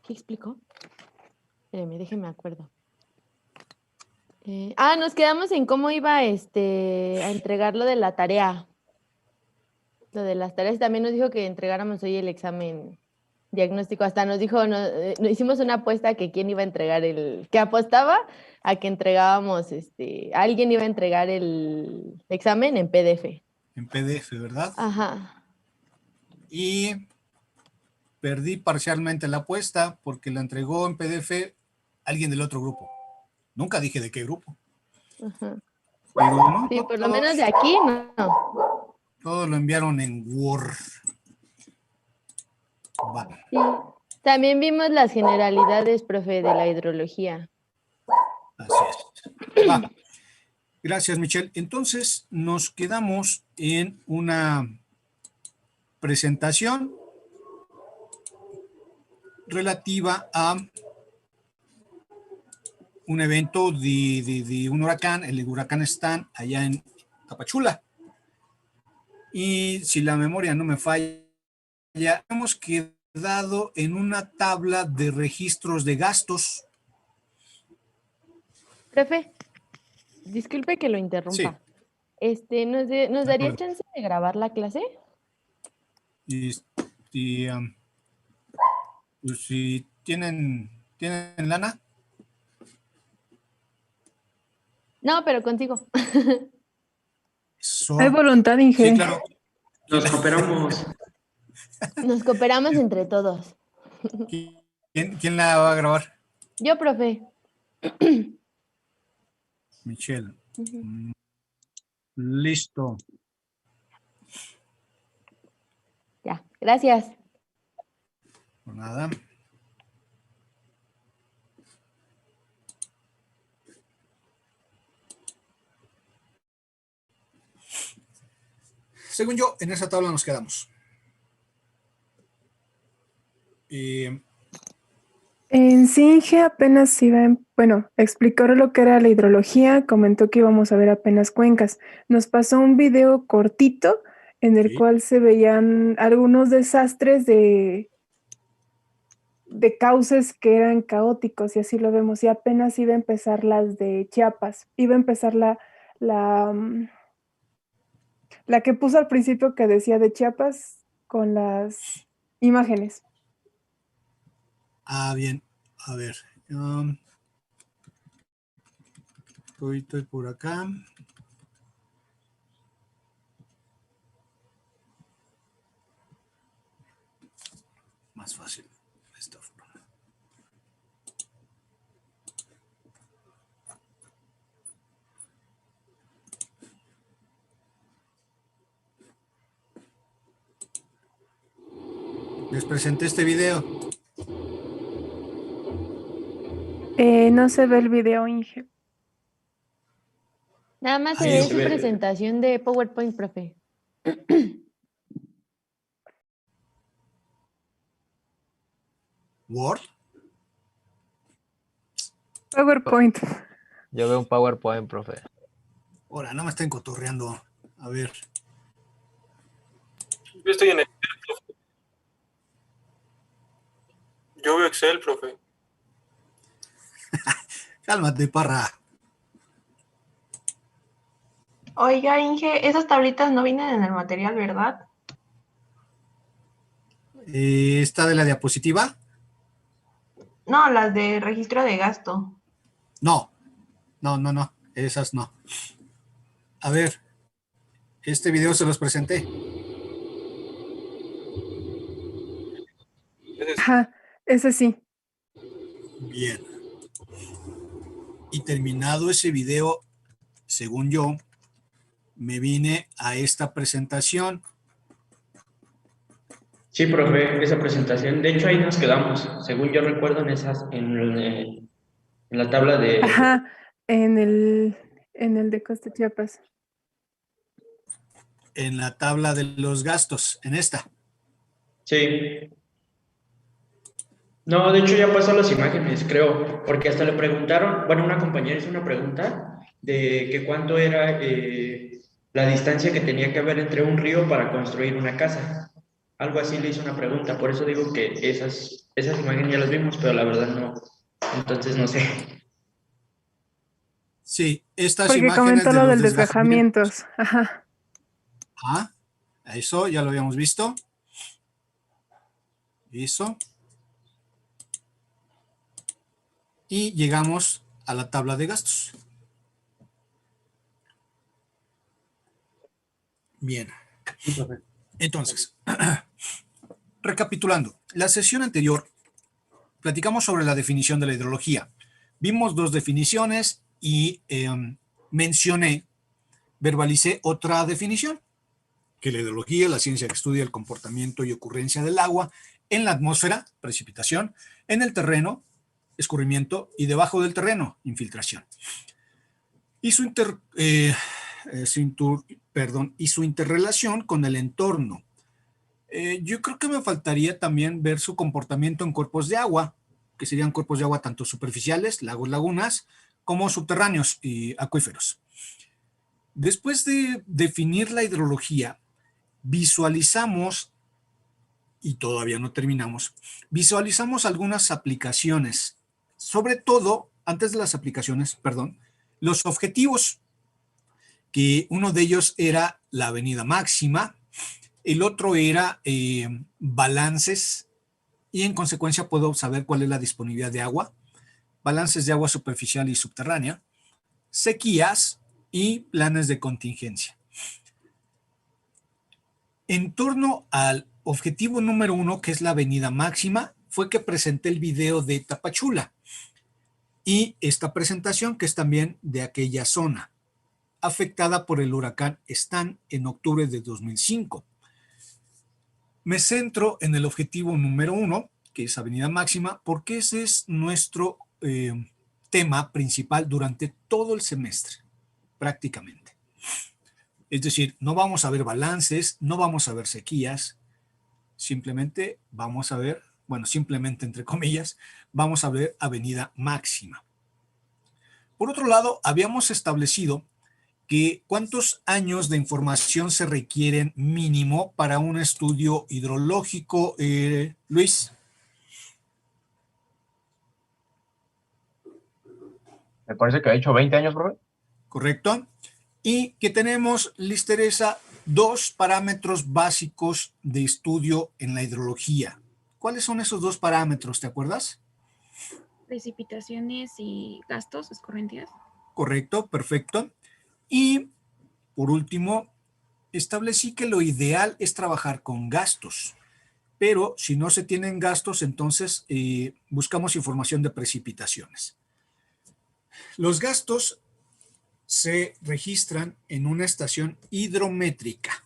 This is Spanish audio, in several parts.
¿Qué explicó? Espérame, déjeme acuerdo. Nos quedamos en cómo iba a entregar lo de la tarea. Lo de las tareas. También nos dijo que entregáramos hoy el examen diagnóstico. Hasta nos dijo, hicimos una apuesta que quién iba a entregar que apostaba a que entregábamos, alguien iba a entregar el examen en PDF. En PDF, ¿verdad? Ajá. Y perdí parcialmente la apuesta porque la entregó en PDF alguien del otro grupo. Nunca dije de qué grupo. Ajá. Pero no, Sí, por lo menos de aquí, no. Todos lo enviaron en Word. Va. Sí. También vimos las generalidades, profe, de la hidrología. Así es. Va. Gracias, Michelle. Entonces, nos quedamos en una presentación relativa a un evento de un huracán, el huracán Stan, allá en Tapachula. Y si la memoria no me falla, hemos quedado en una tabla de registros de gastos. Profe, disculpe que lo interrumpa. Sí. ¿Nos daría chance de grabar la clase? Pues si tienen lana. No, pero contigo. Hay voluntad, Inge. Sí, claro. Nos cooperamos. Nos cooperamos entre todos. ¿Quién la va a grabar? Yo, profe. Michelle. Listo. Ya, gracias. Por nada. Según yo, en esa tabla nos quedamos. En Singe apenas explicó lo que era la hidrología, comentó que íbamos a ver apenas cuencas. Nos pasó un video cortito en el cual se veían algunos desastres de cauces que eran caóticos, y así lo vemos. Y apenas iba a empezar las de Chiapas. Iba a empezar la que puso al principio que decía de Chiapas con las imágenes. Bien. A ver. Estoy por acá. Más fácil. Esta forma. Les presenté este video. No se ve el video, Inge. Nada más se ve su presentación de PowerPoint, profe. ¿Word? PowerPoint. Yo veo un PowerPoint, profe. Ahora, no me estén cotorreando. A ver. Yo estoy en Excel, profe. Yo veo Excel, profe. Cálmate, parra. Oiga, Inge, esas tablitas no vienen en el material, ¿verdad? ¿Esta de la diapositiva? No, las de registro de gasto. No. Esas no. A ver. Este video se los presenté. Ajá, ese sí. Bien. Y terminado ese video, según yo, me vine a esta presentación. Sí, profe, esa presentación. De hecho, ahí nos quedamos. Según yo recuerdo en la tabla de... Ajá, en el de Costa Chiapas. En la tabla de los gastos, en esta. Sí. No, de hecho ya pasó las imágenes, creo, porque hasta le preguntaron, bueno, una compañera hizo una pregunta de que cuánto era la distancia que tenía que haber entre un río para construir una casa. Algo así le hizo una pregunta, por eso digo que esas esas imágenes ya las vimos, pero la verdad no. Entonces no sé. Sí, estas Porque imágenes comentó de lo los del desgajamientos. desgajamientos. Ajá. Ah, eso ya lo habíamos visto. Eso. Y llegamos a la tabla de gastos. Bien. Sí, profe. Entonces, recapitulando, la sesión anterior platicamos sobre la definición de la hidrología. Vimos dos definiciones y mencioné, verbalicé otra definición, que la hidrología es la ciencia que estudia el comportamiento y ocurrencia del agua en la atmósfera, precipitación, en el terreno, escurrimiento, y debajo del terreno, infiltración. Y su, y su interrelación con el entorno. Yo creo que me faltaría también ver su comportamiento en cuerpos de agua, que serían cuerpos de agua tanto superficiales, lagos, lagunas, como subterráneos y acuíferos. Después de definir la hidrología, visualizamos, y todavía no terminamos, visualizamos algunas aplicaciones, sobre todo, antes de las aplicaciones, perdón, los objetivos, que uno de ellos era la avenida máxima, el otro era balances, y en consecuencia puedo saber cuál es la disponibilidad de agua, balances de agua superficial y subterránea, sequías y planes de contingencia. En torno al objetivo número 1, que es la avenida máxima, fue que presenté el video de Tapachula y esta presentación, que es también de aquella zona, afectada por el huracán Stan en octubre de 2005. Me centro en el objetivo número 1, que es avenida máxima, porque ese es nuestro tema principal durante todo el semestre, prácticamente. Es decir, no vamos a ver balances, no vamos a ver sequías, simplemente vamos a ver, bueno, simplemente entre comillas, vamos a ver avenida máxima. Por otro lado, habíamos establecido que cuántos años de información se requieren mínimo para un estudio hidrológico, Luis. Me parece que ha dicho 20 años, profe. Correcto. Y que tenemos, Liz Teresa, dos parámetros básicos de estudio en la hidrología. ¿Cuáles son esos dos parámetros? ¿Te acuerdas? Precipitaciones y gastos, escorrentías. Correcto, perfecto. Y por último, establecí que lo ideal es trabajar con gastos, pero si no se tienen gastos, entonces buscamos información de precipitaciones. Los gastos se registran en una estación hidrométrica.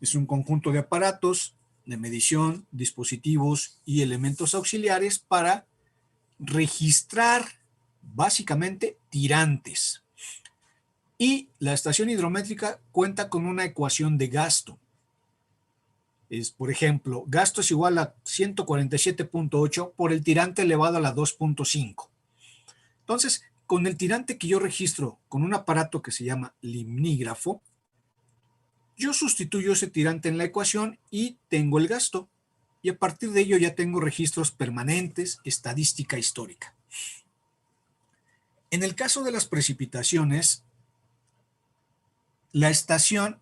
Es un conjunto de aparatos de medición, dispositivos y elementos auxiliares para registrar básicamente tirantes. Y la estación hidrométrica cuenta con una ecuación de gasto. Es, por ejemplo, gasto es igual a 147.8 por el tirante elevado a la 2.5. Entonces, con el tirante que yo registro con un aparato que se llama limnígrafo, yo sustituyo ese tirante en la ecuación y tengo el gasto. Y a partir de ello ya tengo registros permanentes, estadística histórica. En el caso de las precipitaciones, la estación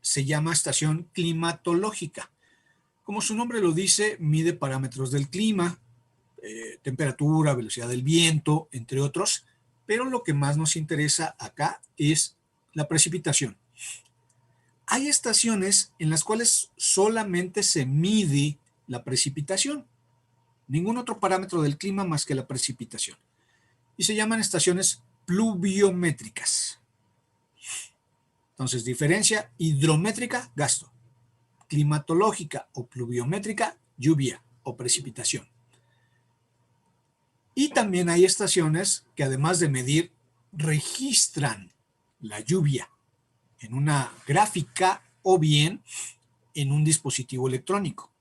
se llama estación climatológica. Como su nombre lo dice, mide parámetros del clima, temperatura, velocidad del viento, entre otros, pero lo que más nos interesa acá es la precipitación. Hay estaciones en las cuales solamente se mide la precipitación, ningún otro parámetro del clima más que la precipitación, y se llaman estaciones pluviométricas. Entonces, diferencia: hidrométrica, gasto; climatológica o pluviométrica, lluvia o precipitación. Y también hay estaciones que, además de medir, registran la lluvia en una gráfica o bien en un dispositivo electrónico.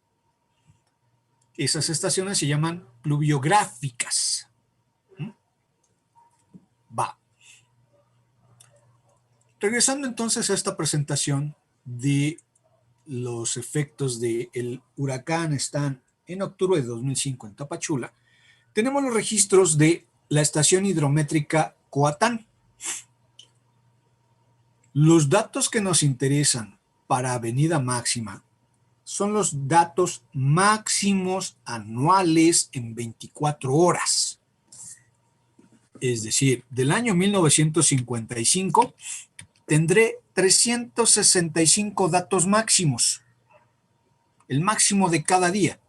Esas estaciones se llaman pluviográficas. Va. Regresando entonces a esta presentación de los efectos del huracán Stan en octubre de 2005 en Tapachula, tenemos los registros de la estación hidrométrica Coatán. Los datos que nos interesan para Avenida Máxima son los datos máximos anuales en 24 horas. Es decir, del año 1955 tendré 365 datos máximos, el máximo de cada día.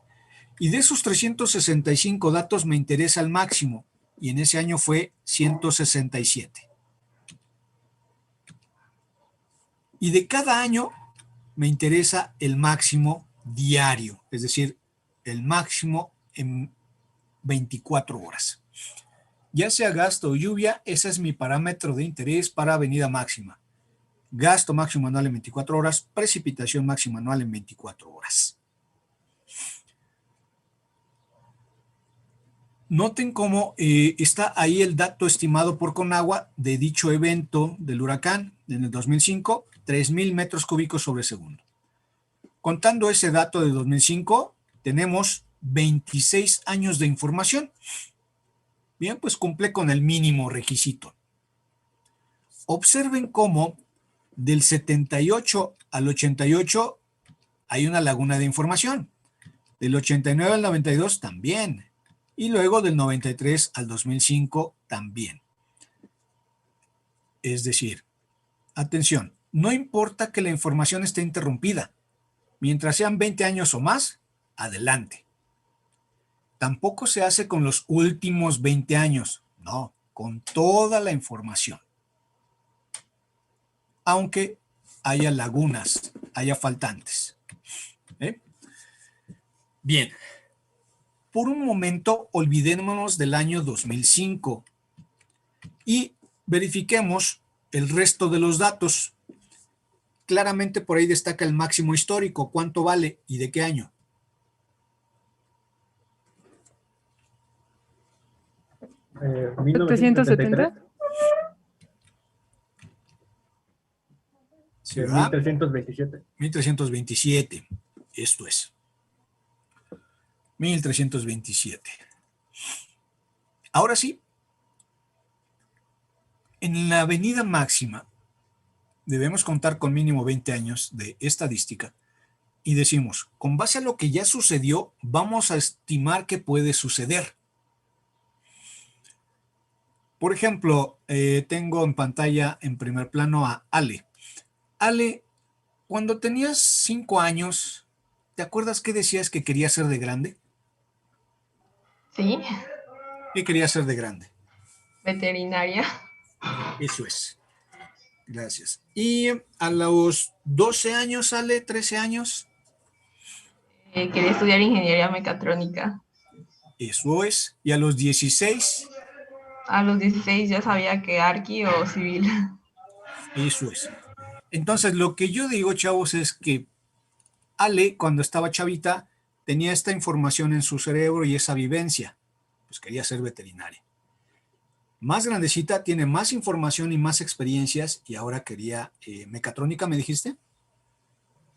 Y de esos 365 datos me interesa el máximo, y en ese año fue 167. Y de cada año me interesa el máximo diario, es decir, el máximo en 24 horas. Ya sea gasto o lluvia, ese es mi parámetro de interés para Avenida Máxima. Gasto máximo anual en 24 horas, precipitación máxima anual en 24 horas. Noten cómo está ahí el dato estimado por Conagua de dicho evento del huracán en el 2005, 3,000 metros cúbicos sobre segundo. Contando ese dato de 2005, tenemos 26 años de información. Bien, pues cumple con el mínimo requisito. Observen cómo del 78 al 88 hay una laguna de información. Del 89 al 92 también. Y luego del 93 al 2005 también. Es decir, atención, no importa que la información esté interrumpida. Mientras sean 20 años o más, adelante. Tampoco se hace con los últimos 20 años, no, con toda la información. Aunque haya lagunas, haya faltantes. Bien, por un momento olvidémonos del año 2005 y verifiquemos el resto de los datos. Claramente por ahí destaca el máximo histórico, cuánto vale y de qué año. ¿770? Ciudad, 1327. 1327. Esto es. 1327. Ahora sí, en la Avenida Máxima debemos contar con mínimo 20 años de estadística y decimos, con base a lo que ya sucedió, vamos a estimar qué puede suceder. Por ejemplo, tengo en pantalla en primer plano a Ale. Ale, cuando tenías 5 años, ¿te acuerdas qué decías que querías ser de grande? Sí, ¿Qué querías ser de grande? veterinaria. Eso es. Gracias. Y a los 12 años, Ale, 13 años. Quería estudiar ingeniería mecatrónica. Eso es. Y a los 16. A los 16 ya sabía que arqui o civil. Eso es. Entonces, lo que yo digo, chavos, es que Ale, cuando estaba chavita, tenía esta información en su cerebro y esa vivencia. Pues quería ser veterinaria. Más grandecita, tiene más información y más experiencias y ahora quería mecatrónica, ¿me dijiste?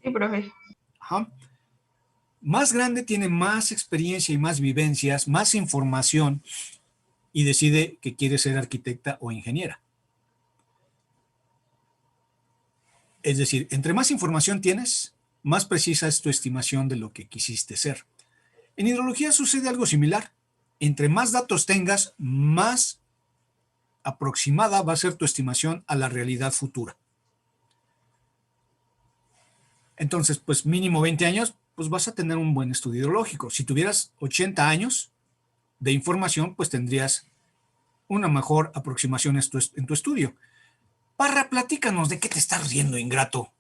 Sí, profe. Ajá. Más grande, tiene más experiencia y más vivencias, más información y decide que quiere ser arquitecta o ingeniera. Es decir, entre más información tienes, más precisa es tu estimación de lo que quisiste ser. En hidrología sucede algo similar. Entre más datos tengas, más aproximada va a ser tu estimación a la realidad futura. Entonces, pues mínimo 20 años, pues vas a tener un buen estudio hidrológico. Si tuvieras 80 años de información, pues tendrías una mejor aproximación en tu estudio. Parra, platícanos, ¿de qué te estás riendo, ingrato?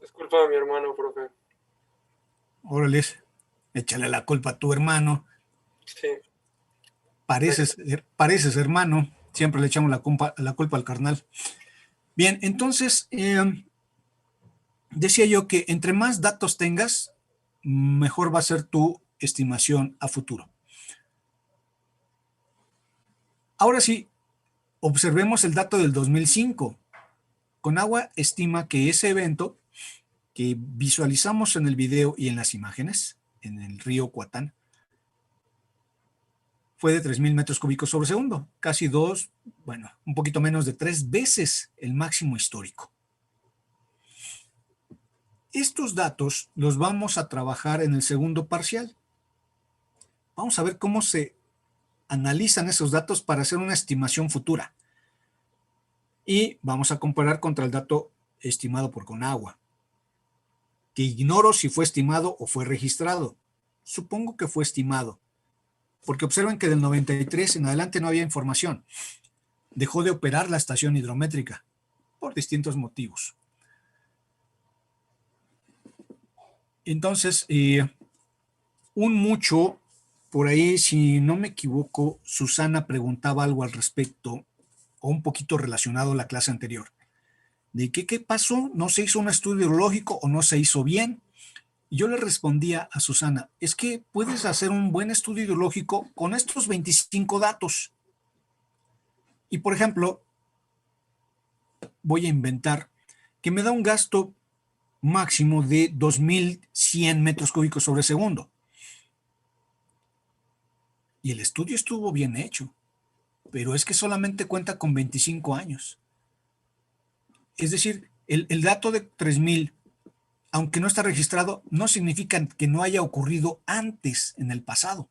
Es culpa de mi hermano, profe. Órale, échale la culpa a tu hermano. Sí. Pareces hermano, siempre le echamos la culpa al carnal. Bien, entonces, decía yo que entre más datos tengas, mejor va a ser tu estimación a futuro. Ahora sí, observemos el dato del 2005. Conagua estima que ese evento que visualizamos en el video y en las imágenes, en el río Cuatán, fue de 3,000 metros cúbicos sobre segundo, casi un poquito menos de 3 veces el máximo histórico. Estos datos los vamos a trabajar en el segundo parcial. Vamos a ver cómo se analizan esos datos para hacer una estimación futura. Y vamos a comparar contra el dato estimado por Conagua, que ignoro si fue estimado o fue registrado. Supongo que fue estimado, porque observen que del 93 en adelante no había información. Dejó de operar la estación hidrométrica por distintos motivos. Entonces, por ahí, si no me equivoco, Susana preguntaba algo al respecto, o un poquito relacionado a la clase anterior, de que qué pasó, no se hizo un estudio hidrológico o no se hizo bien. Y yo le respondía a Susana, es que puedes hacer un buen estudio hidrológico con estos 25 datos. Y por ejemplo, voy a inventar que me da un gasto máximo de 2,100 metros cúbicos sobre segundo. Y el estudio estuvo bien hecho, pero es que solamente cuenta con 25 años. Es decir, el dato de 3,000, aunque no está registrado, no significa que no haya ocurrido antes en el pasado.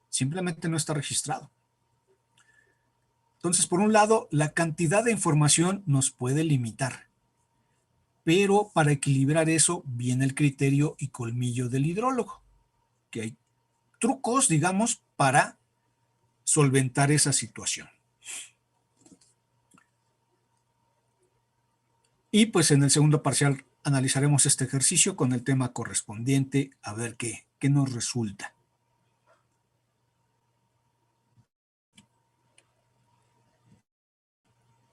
Simplemente no está registrado. Entonces, por un lado, la cantidad de información nos puede limitar, pero para equilibrar eso viene el criterio y colmillo del hidrólogo, que hay trucos, digamos, para solventar esa situación. Y pues en el segundo parcial analizaremos este ejercicio con el tema correspondiente, a ver qué nos resulta.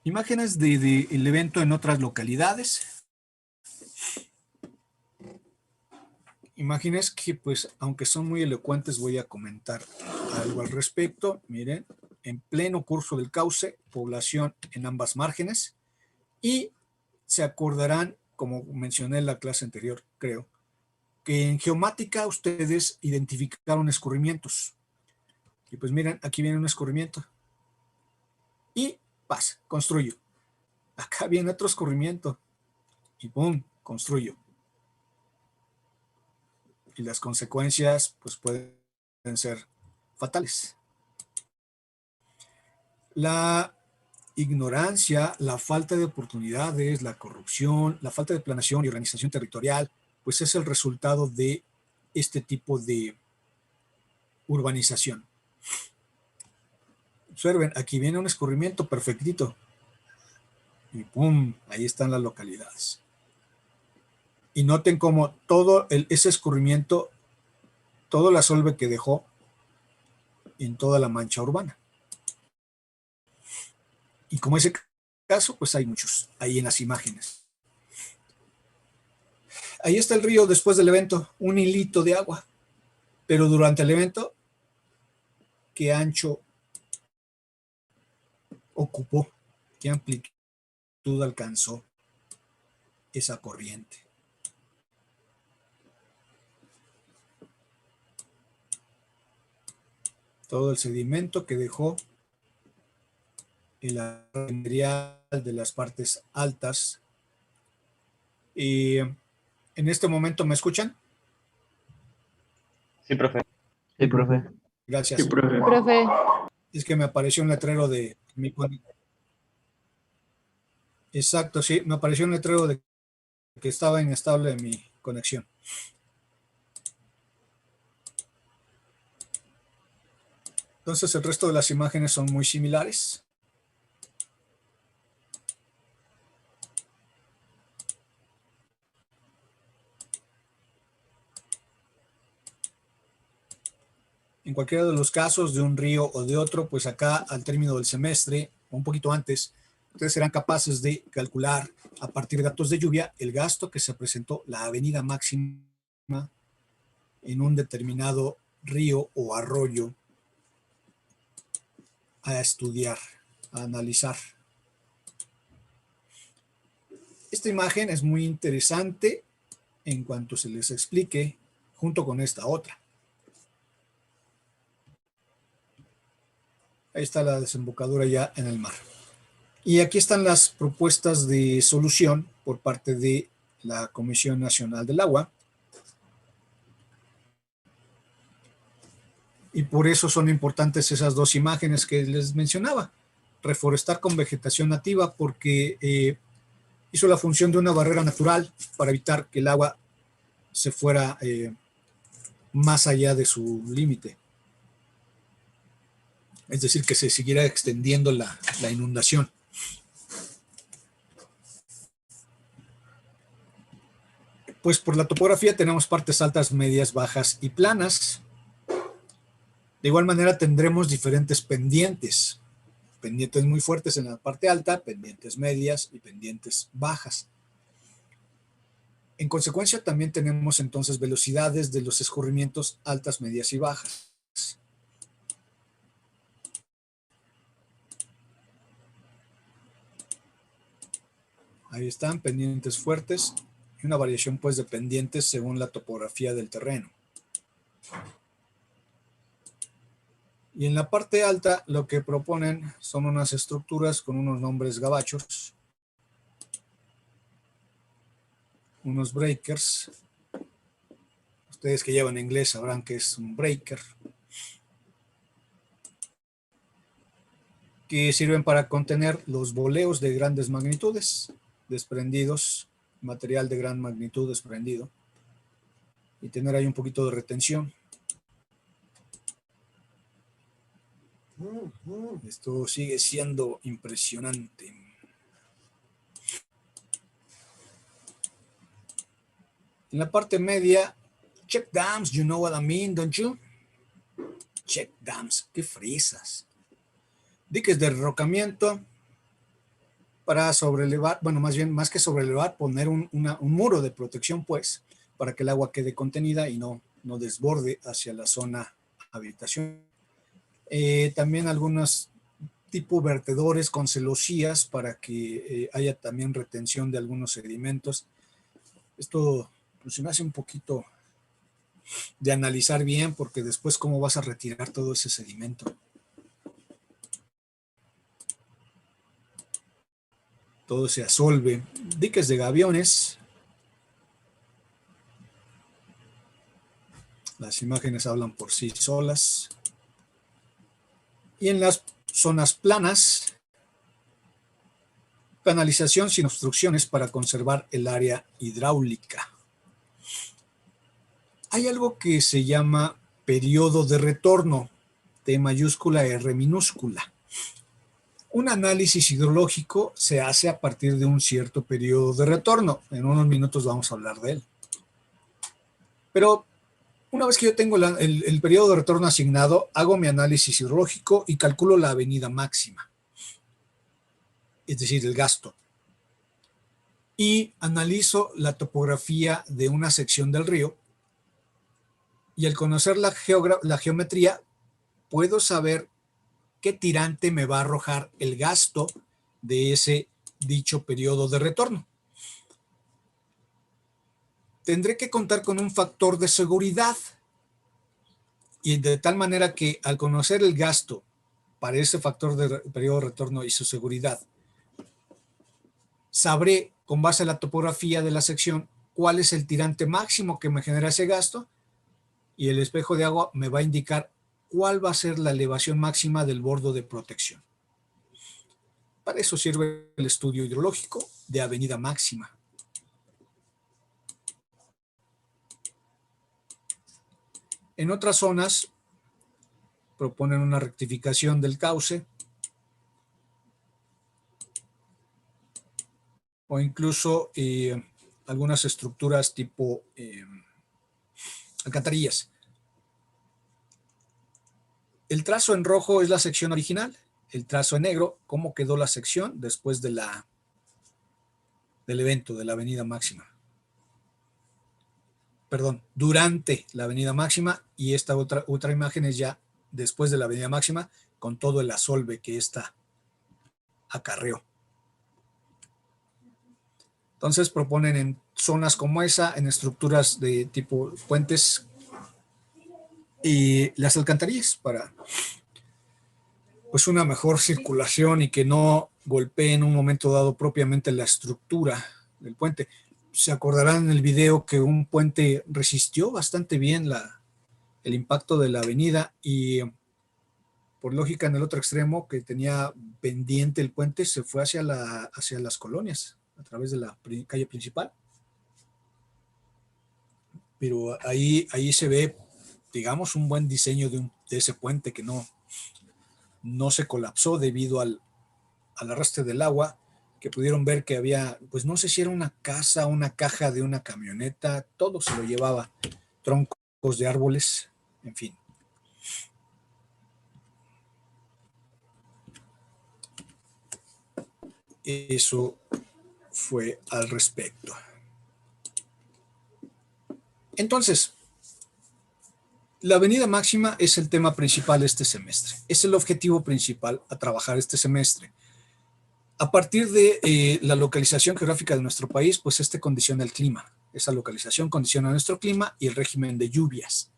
Imágenes del evento en otras localidades. Imágenes que, pues, aunque son muy elocuentes, voy a comentar algo al respecto. Miren, en pleno curso del cauce, población en ambas márgenes. Y se acordarán, como mencioné en la clase anterior, creo, que en geomática ustedes identificaron escurrimientos. Y pues miren, aquí viene un escurrimiento. Y pasa, construyo. Acá viene otro escurrimiento. Y ¡pum!, construyo. Y las consecuencias pues pueden ser fatales. La ignorancia, la falta de oportunidades, la corrupción, la falta de planeación y organización territorial, pues es el resultado de este tipo de urbanización. Observen, aquí viene un escurrimiento perfectito. Y ¡pum!, ahí están las localidades. Y noten cómo todo ese escurrimiento, todo la solve que dejó en toda la mancha urbana. Y como ese caso, pues hay muchos ahí en las imágenes. Ahí está el río después del evento, un hilito de agua. Pero durante el evento, ¿qué ancho ocupó? ¿Qué amplitud alcanzó esa corriente? Todo el sedimento que dejó el material de las partes altas. Y en este momento, ¿me escuchan? Sí, profe. Sí, profe. Gracias. Sí, profe. Profe, Es que me apareció un letrero de mi conexión. Exacto, sí, me apareció un letrero de que estaba inestable mi conexión. Entonces el resto de las imágenes son muy similares. En cualquiera de los casos de un río o de otro, pues acá al término del semestre, o un poquito antes, ustedes serán capaces de calcular a partir de datos de lluvia el gasto que se presentó, la avenida máxima en un determinado río o arroyo a estudiar, a analizar. Esta imagen es muy interesante en cuanto se les explique junto con esta otra. Ahí está la desembocadura ya en el mar. Y aquí están las propuestas de solución por parte de la Comisión Nacional del Agua. Y por eso son importantes esas dos imágenes que les mencionaba. Reforestar con vegetación nativa porque hizo la función de una barrera natural para evitar que el agua se fuera más allá de su límite. Es decir, que se siguiera extendiendo la inundación. Pues por la topografía tenemos partes altas, medias, bajas y planas. De igual manera tendremos diferentes pendientes. Pendientes muy fuertes en la parte alta, pendientes medias y pendientes bajas. En consecuencia también tenemos entonces velocidades de los escurrimientos altas, medias y bajas. Ahí están, pendientes fuertes y una variación pues de pendientes según la topografía del terreno. Y en la parte alta lo que proponen son unas estructuras con unos nombres gabachos, unos breakers. Ustedes que llevan inglés sabrán que es un breaker, que sirven para contener los boleos de grandes magnitudes, desprendidos, material de gran magnitud desprendido, y tener ahí un poquito de retención. Esto sigue siendo impresionante. En la parte media, check dams, you know what I mean, don't you? Check dams, qué frisas. Diques de derrocamiento para sobrelevar, bueno, más que sobrelevar, poner un muro de protección, pues, para que el agua quede contenida y no desborde hacia la zona habitación. También algunos tipo vertedores con celosías para que haya también retención de algunos sedimentos. Esto pues, se me hace un poquito de analizar bien, porque después cómo vas a retirar todo ese sedimento. Todo se asolve. Diques de gaviones. Las imágenes hablan por sí solas. Y en las zonas planas, canalización sin obstrucciones para conservar el área hidráulica. Hay algo que se llama periodo de retorno, T mayúscula, R minúscula. Un análisis hidrológico se hace a partir de un cierto periodo de retorno. En unos minutos vamos a hablar de él. Pero una vez que yo tengo el periodo de retorno asignado, hago mi análisis hidrológico y calculo la avenida máxima, es decir, el gasto. Y analizo la topografía de una sección del río y al conocer la geometría, puedo saber qué tirante me va a arrojar el gasto de ese dicho periodo de retorno. Tendré que contar con un factor de seguridad y de tal manera que al conocer el gasto para ese factor de periodo de retorno y su seguridad, sabré con base a la topografía de la sección cuál es el tirante máximo que me genera ese gasto y el espejo de agua me va a indicar cuál va a ser la elevación máxima del bordo de protección. Para eso sirve el estudio hidrológico de avenida máxima. En otras zonas proponen una rectificación del cauce o incluso algunas estructuras tipo alcantarillas. El trazo en rojo es la sección original, el trazo en negro, cómo quedó la sección después de del evento de la avenida máxima. Perdón, durante la avenida máxima, y esta otra imagen es ya después de la avenida máxima con todo el asolve que esta acarreó. Entonces proponen en zonas como esa, en estructuras de tipo puentes y las alcantarillas para pues una mejor circulación y que no golpee en un momento dado propiamente la estructura del puente. Se acordarán en el video que un puente resistió bastante bien el impacto de la avenida y por lógica en el otro extremo que tenía pendiente el puente se fue hacia las colonias a través de la calle principal. Pero ahí se ve, digamos, un buen diseño de ese puente que no se colapsó debido al arrastre del agua, que pudieron ver que había, pues no sé si era una casa, una caja de una camioneta, todo se lo llevaba, troncos de árboles, en fin. Eso fue al respecto. Entonces, la avenida máxima es el tema principal este semestre. Es el objetivo principal a trabajar este semestre. A partir de la localización geográfica de nuestro país, pues condiciona el clima. Esa localización condiciona nuestro clima y el régimen de lluvias.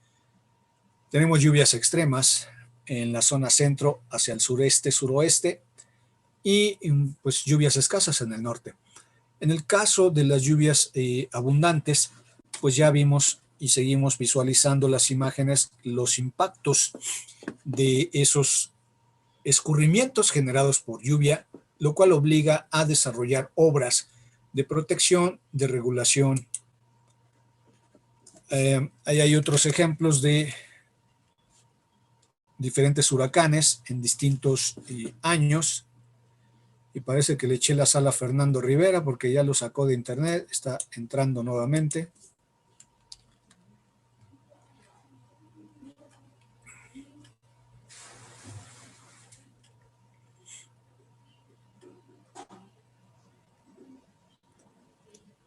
Tenemos lluvias extremas en la zona centro hacia el sureste, suroeste y pues lluvias escasas en el norte. En el caso de las lluvias abundantes, pues ya vimos y seguimos visualizando las imágenes, los impactos de esos escurrimientos generados por lluvia, lo cual obliga a desarrollar obras de protección, de regulación. Ahí hay otros ejemplos de diferentes huracanes en distintos años. Y parece que le eché la sal a Fernando Rivera porque ya lo sacó de internet, está entrando nuevamente.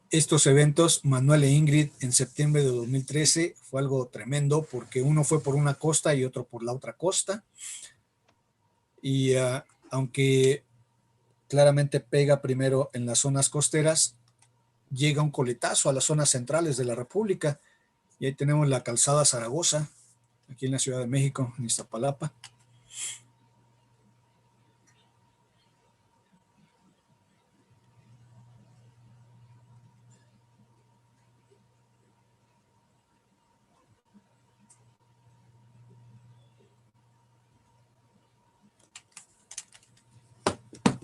Estos eventos, Manuel e Ingrid, en septiembre de 2013, fue algo tremendo porque uno fue por una costa y otro por la otra costa. Y aunque claramente pega primero en las zonas costeras, llega un coletazo a las zonas centrales de la República. Y ahí tenemos la calzada Zaragoza, aquí en la Ciudad de México, en Iztapalapa.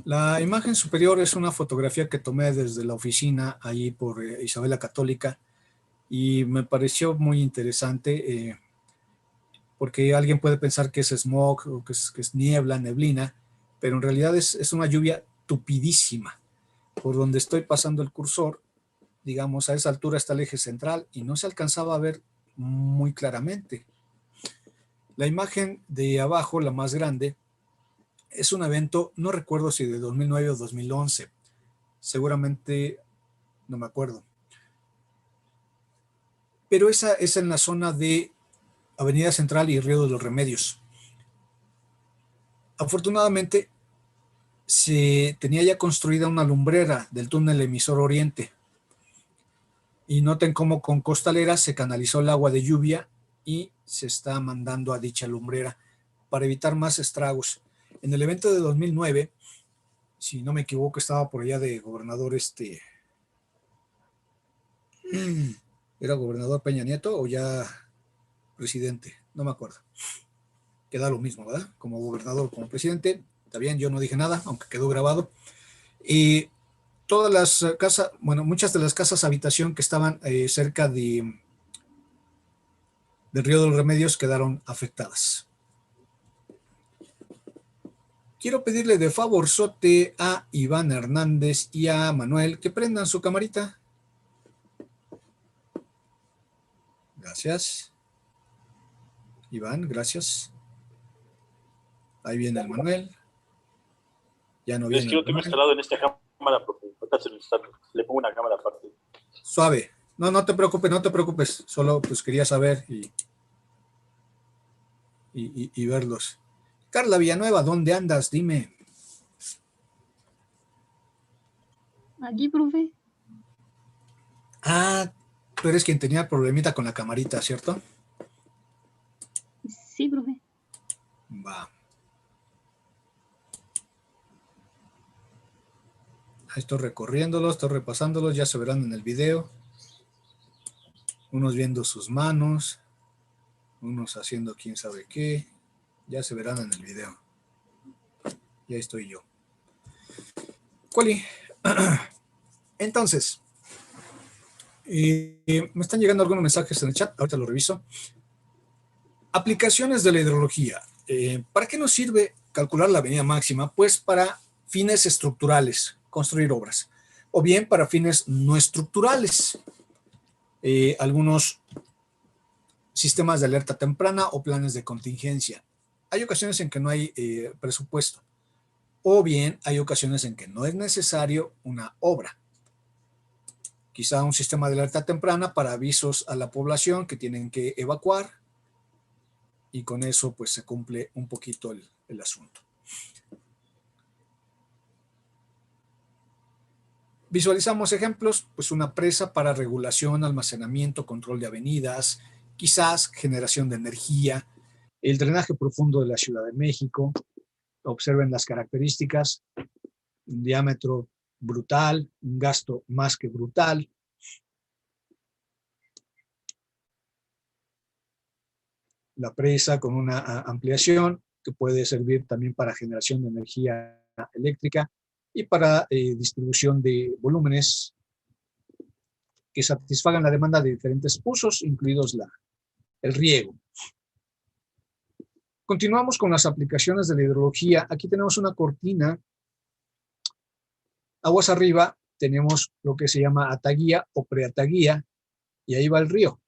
La imagen superior es una fotografía que tomé desde la oficina allí por Isabel la Católica y me pareció muy interesante porque alguien puede pensar que es smog o que es niebla, neblina, pero en realidad es una lluvia tupidísima. Por donde estoy pasando el cursor, digamos, a esa altura está el eje central y no se alcanzaba a ver muy claramente. La imagen de abajo, la más grande, es un evento, no recuerdo si de 2009 o 2011, seguramente no me acuerdo. Pero esa es en la zona de Avenida Central y Río de los Remedios. Afortunadamente, se tenía ya construida una lumbrera del túnel emisor oriente. Y noten cómo con costaleras se canalizó el agua de lluvia y se está mandando a dicha lumbrera para evitar más estragos. En el evento de 2009, si no me equivoco, estaba por allá de gobernador ¿era gobernador Peña Nieto o ya presidente? No me acuerdo. Queda lo mismo, ¿verdad? Como gobernador, como presidente. Está bien, yo no dije nada, aunque quedó grabado. Y todas las casas, bueno, muchas de las casas habitación que estaban cerca del Río de los Remedios quedaron afectadas. Quiero pedirle de favorzote a Iván Hernández y a Manuel que prendan su camarita. Gracias. Iván, gracias. Ahí viene el Manuel. Ya no viene. Es que lo tengo instalado en esta cámara porque le pongo una cámara aparte. Suave. No te preocupes, no te preocupes. Solo pues quería saber y verlos. Carla Villanueva, ¿dónde andas? Dime. Aquí, profe. Ah, tú eres quien tenía problemita con la camarita, ¿cierto? Sí, profe. Va. Ahí estoy recorriéndolos, estoy repasándolos, ya se verán en el video. Unos viendo sus manos, unos haciendo quién sabe qué. Ya se verán en el video. Ya estoy yo. Cuali. Entonces, me están llegando algunos mensajes en el chat, ahorita lo reviso. Aplicaciones de la hidrología. ¿Para qué nos sirve calcular la avenida máxima? Pues para fines estructurales, construir obras, o bien para fines no estructurales. Algunos sistemas de alerta temprana o planes de contingencia. Hay ocasiones en que no hay presupuesto, o bien hay ocasiones en que no es necesario una obra. Quizá un sistema de alerta temprana para avisos a la población que tienen que evacuar, y con eso pues se cumple un poquito el asunto. Visualizamos ejemplos, pues una presa para regulación, almacenamiento, control de avenidas, quizás generación de energía, el drenaje profundo de la Ciudad de México. Observen las características: un diámetro brutal, un gasto más que brutal. La presa con una ampliación que puede servir también para generación de energía eléctrica y para distribución de volúmenes que satisfagan la demanda de diferentes usos, incluidos el riego. Continuamos con las aplicaciones de la hidrología. Aquí tenemos una cortina. Aguas arriba tenemos lo que se llama ataguía o preataguía, y ahí va el río.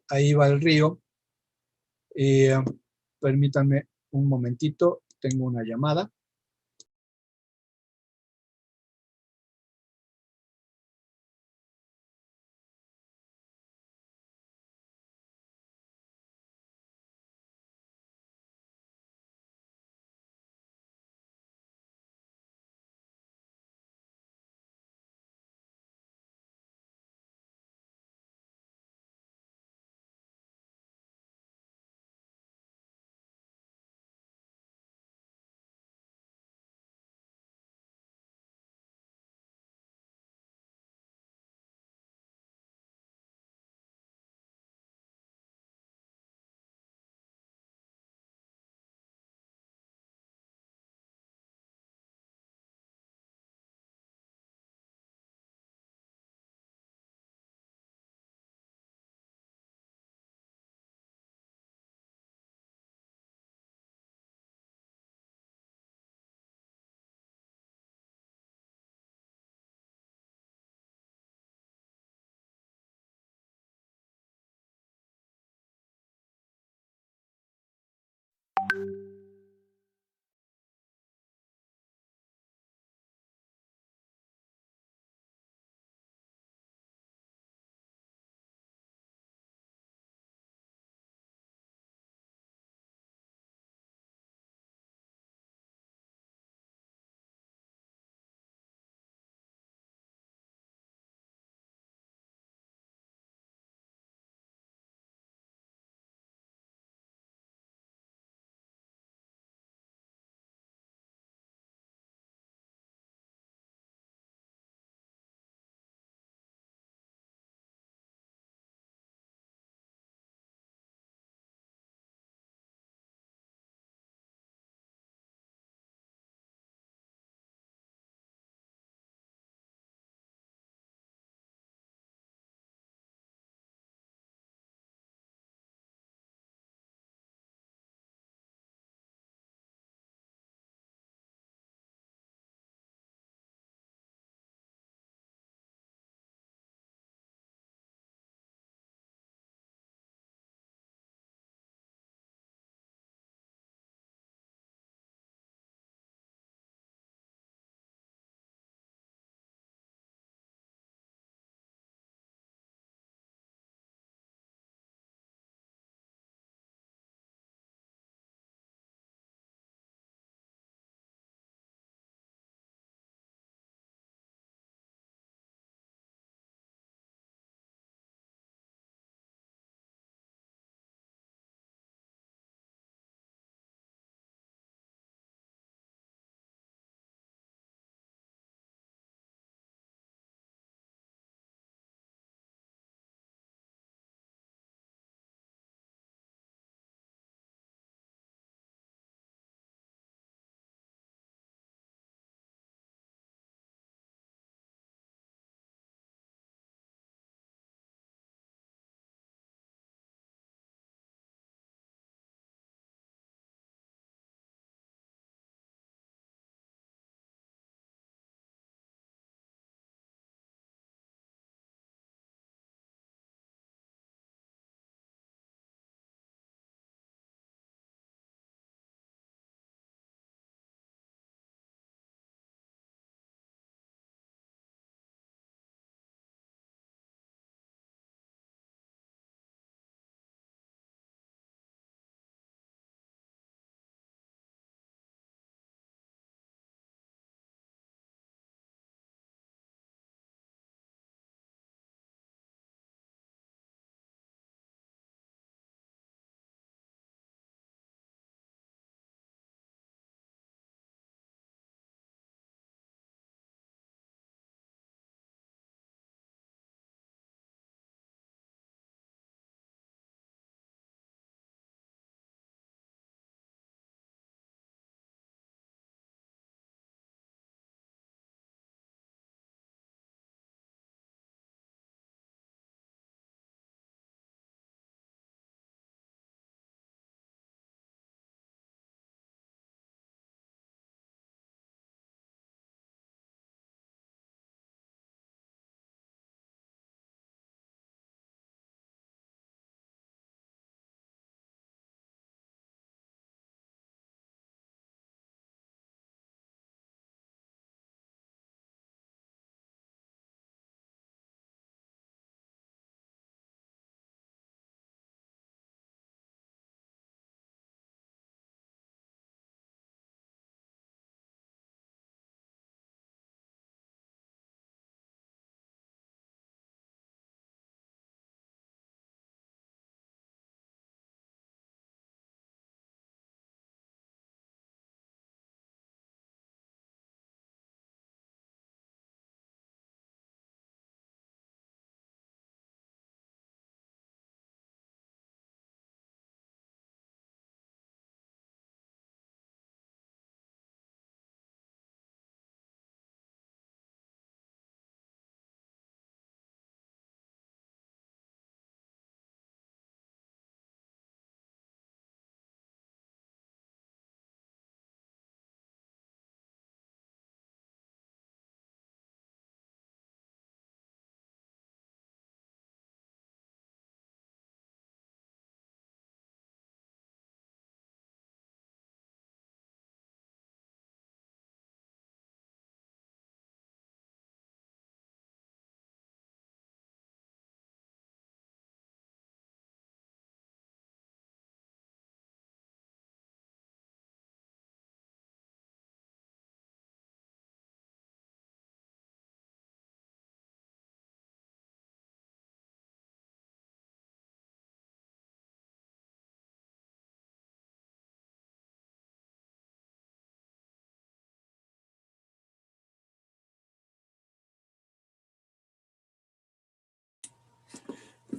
Ahí va el río. Permítanme un momentito, tengo una llamada.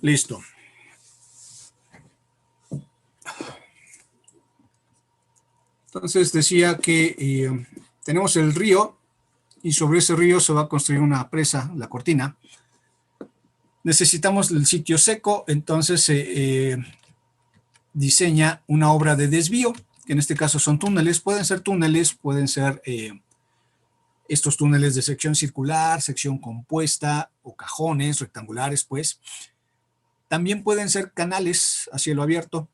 Listo. Entonces decía que tenemos el río y sobre ese río se va a construir una presa, la cortina. Necesitamos el sitio seco, entonces se diseña una obra de desvío, que en este caso son túneles. Pueden ser túneles, pueden ser estos túneles de sección circular, sección compuesta o cajones rectangulares, pues. También pueden ser canales a cielo abierto.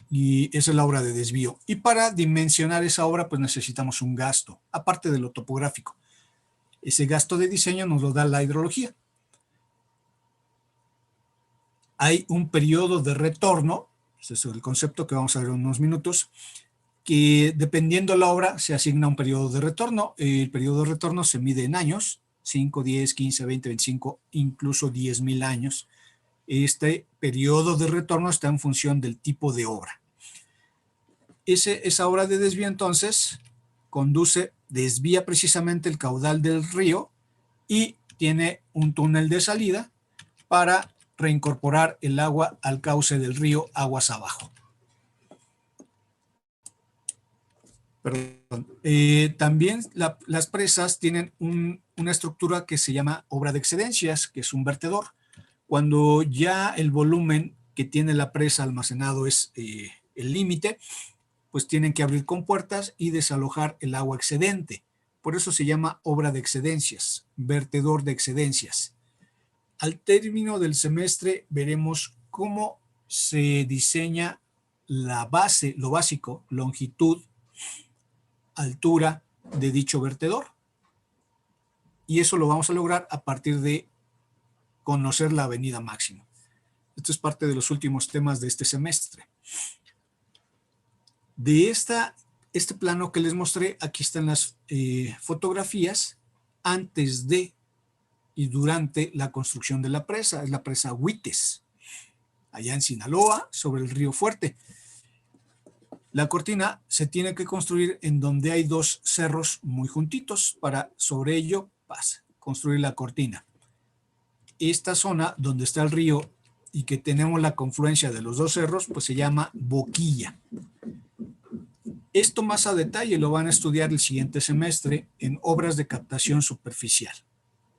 Y esa es la obra de desvío. Y para dimensionar esa obra, pues necesitamos un gasto, aparte de lo topográfico. Ese gasto de diseño nos lo da la hidrología. Hay un periodo de retorno, ese es el concepto que vamos a ver en unos minutos, que dependiendo de la obra se asigna un periodo de retorno. El periodo de retorno se mide en años, 5, 10, 15, 20, 25, incluso 10,000 años. Este periodo de retorno está en función del tipo de obra. Esa obra de desvío entonces desvía precisamente el caudal del río y tiene un túnel de salida para reincorporar el agua al cauce del río aguas abajo. Perdón. También las presas tienen una estructura que se llama obra de excedencias, que es un vertedor. Cuando ya el volumen que tiene la presa almacenado es el límite, pues tienen que abrir compuertas y desalojar el agua excedente. Por eso se llama obra de excedencias, vertedor de excedencias. Al término del semestre veremos cómo se diseña la base, lo básico, longitud, altura de dicho vertedor. Y eso lo vamos a lograr a partir de conocer la avenida máxima. Esto es parte de los últimos temas de este semestre. De este plano que les mostré, aquí están las fotografías antes de y durante la construcción de la presa. Es la presa Huites, allá en Sinaloa, sobre el río Fuerte. La cortina se tiene que construir en donde hay dos cerros muy juntitos para sobre ello construir la cortina. Esta zona donde está el río y que tenemos la confluencia de los dos cerros, pues se llama boquilla. Esto más a detalle lo van a estudiar el siguiente semestre en obras de captación superficial,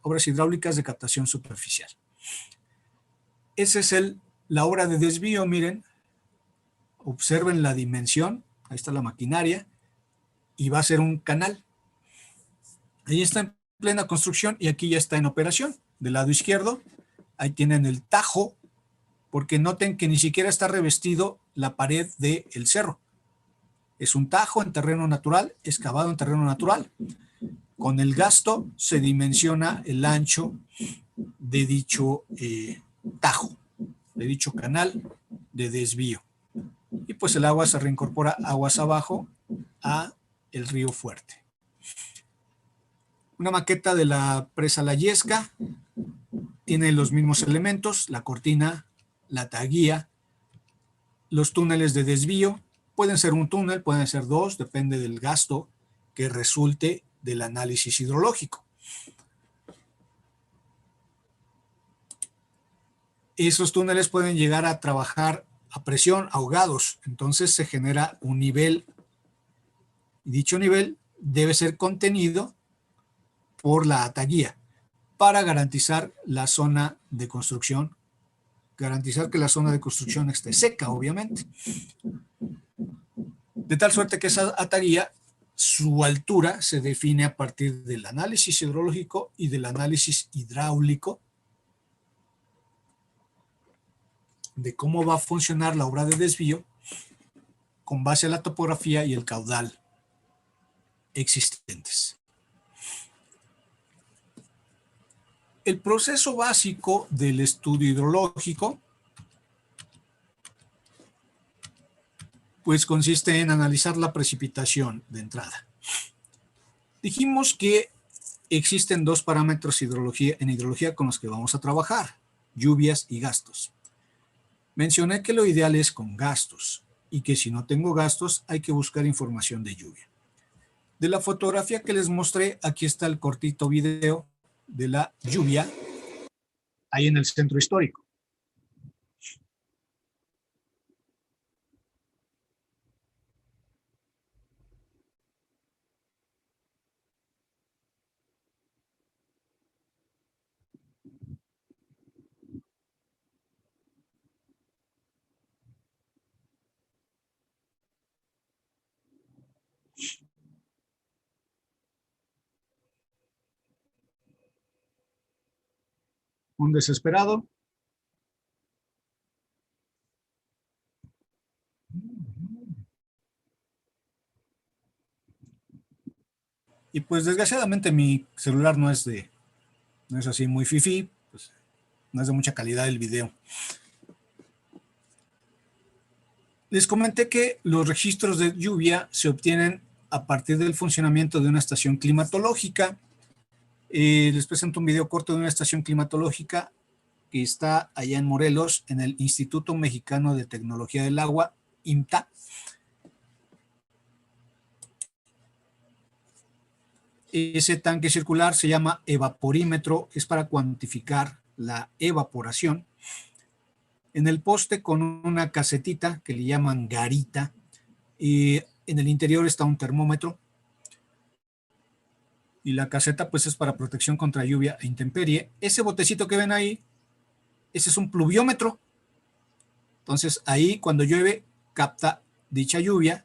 obras hidráulicas de captación superficial. Esa es la obra de desvío, miren, observen la dimensión, ahí está la maquinaria, y va a ser un canal. Ahí está en plena construcción y aquí ya está en operación. Del lado izquierdo, ahí tienen el tajo, porque noten que ni siquiera está revestido la pared del cerro. Es un tajo en terreno natural, excavado en terreno natural. Con el gasto se dimensiona el ancho de dicho tajo, de dicho canal de desvío. Y pues el agua se reincorpora aguas abajo a el río Fuerte. Una maqueta de la presa La Yesca tiene los mismos elementos, la cortina, la taguía, los túneles de desvío. Pueden ser un túnel, pueden ser dos, depende del gasto que resulte del análisis hidrológico. Esos túneles pueden llegar a trabajar a presión, ahogados, entonces se genera un nivel. Dicho nivel debe ser contenido por la taguía para garantizar la zona de construcción, garantizar que la zona de construcción esté seca, obviamente. De tal suerte que esa ataguía, su altura se define a partir del análisis hidrológico y del análisis hidráulico de cómo va a funcionar la obra de desvío con base a la topografía y el caudal existentes. El proceso básico del estudio hidrológico pues consiste en analizar la precipitación de entrada. Dijimos que existen dos parámetros en hidrología con los que vamos a trabajar, lluvias y gastos. Mencioné que lo ideal es con gastos y que si no tengo gastos hay que buscar información de lluvia. De la fotografía que les mostré, aquí está el cortito video de la lluvia. ahí en el centro histórico. Un desesperado. Y pues desgraciadamente mi celular no es así muy fifí, pues no es de mucha calidad el video. Les comenté que los registros de lluvia se obtienen a partir del funcionamiento de una estación climatológica. Les presento un video corto de una estación climatológica que está allá en Morelos, en el Instituto Mexicano de Tecnología del Agua, IMTA. Ese tanque circular se llama evaporímetro, es para cuantificar la evaporación. En el poste con una casetita que le llaman garita, y en el interior está un termómetro. Y la caseta pues es para protección contra lluvia e intemperie. Ese botecito que ven ahí, ese es un pluviómetro. Entonces ahí cuando llueve capta dicha lluvia.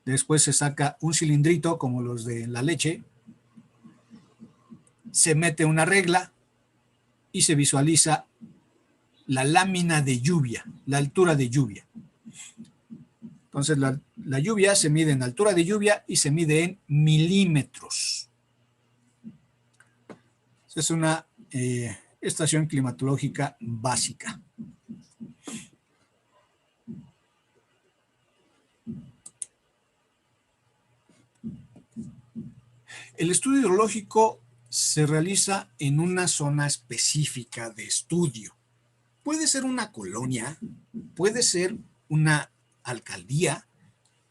Después se saca un cilindrito como los de la leche. Se mete una regla y se visualiza la lámina de lluvia, la altura de lluvia. Entonces la lluvia se mide en altura de lluvia y se mide en milímetros. Es una estación climatológica básica. El estudio hidrológico se realiza en una zona específica de estudio. Puede ser una colonia, puede ser una alcaldía,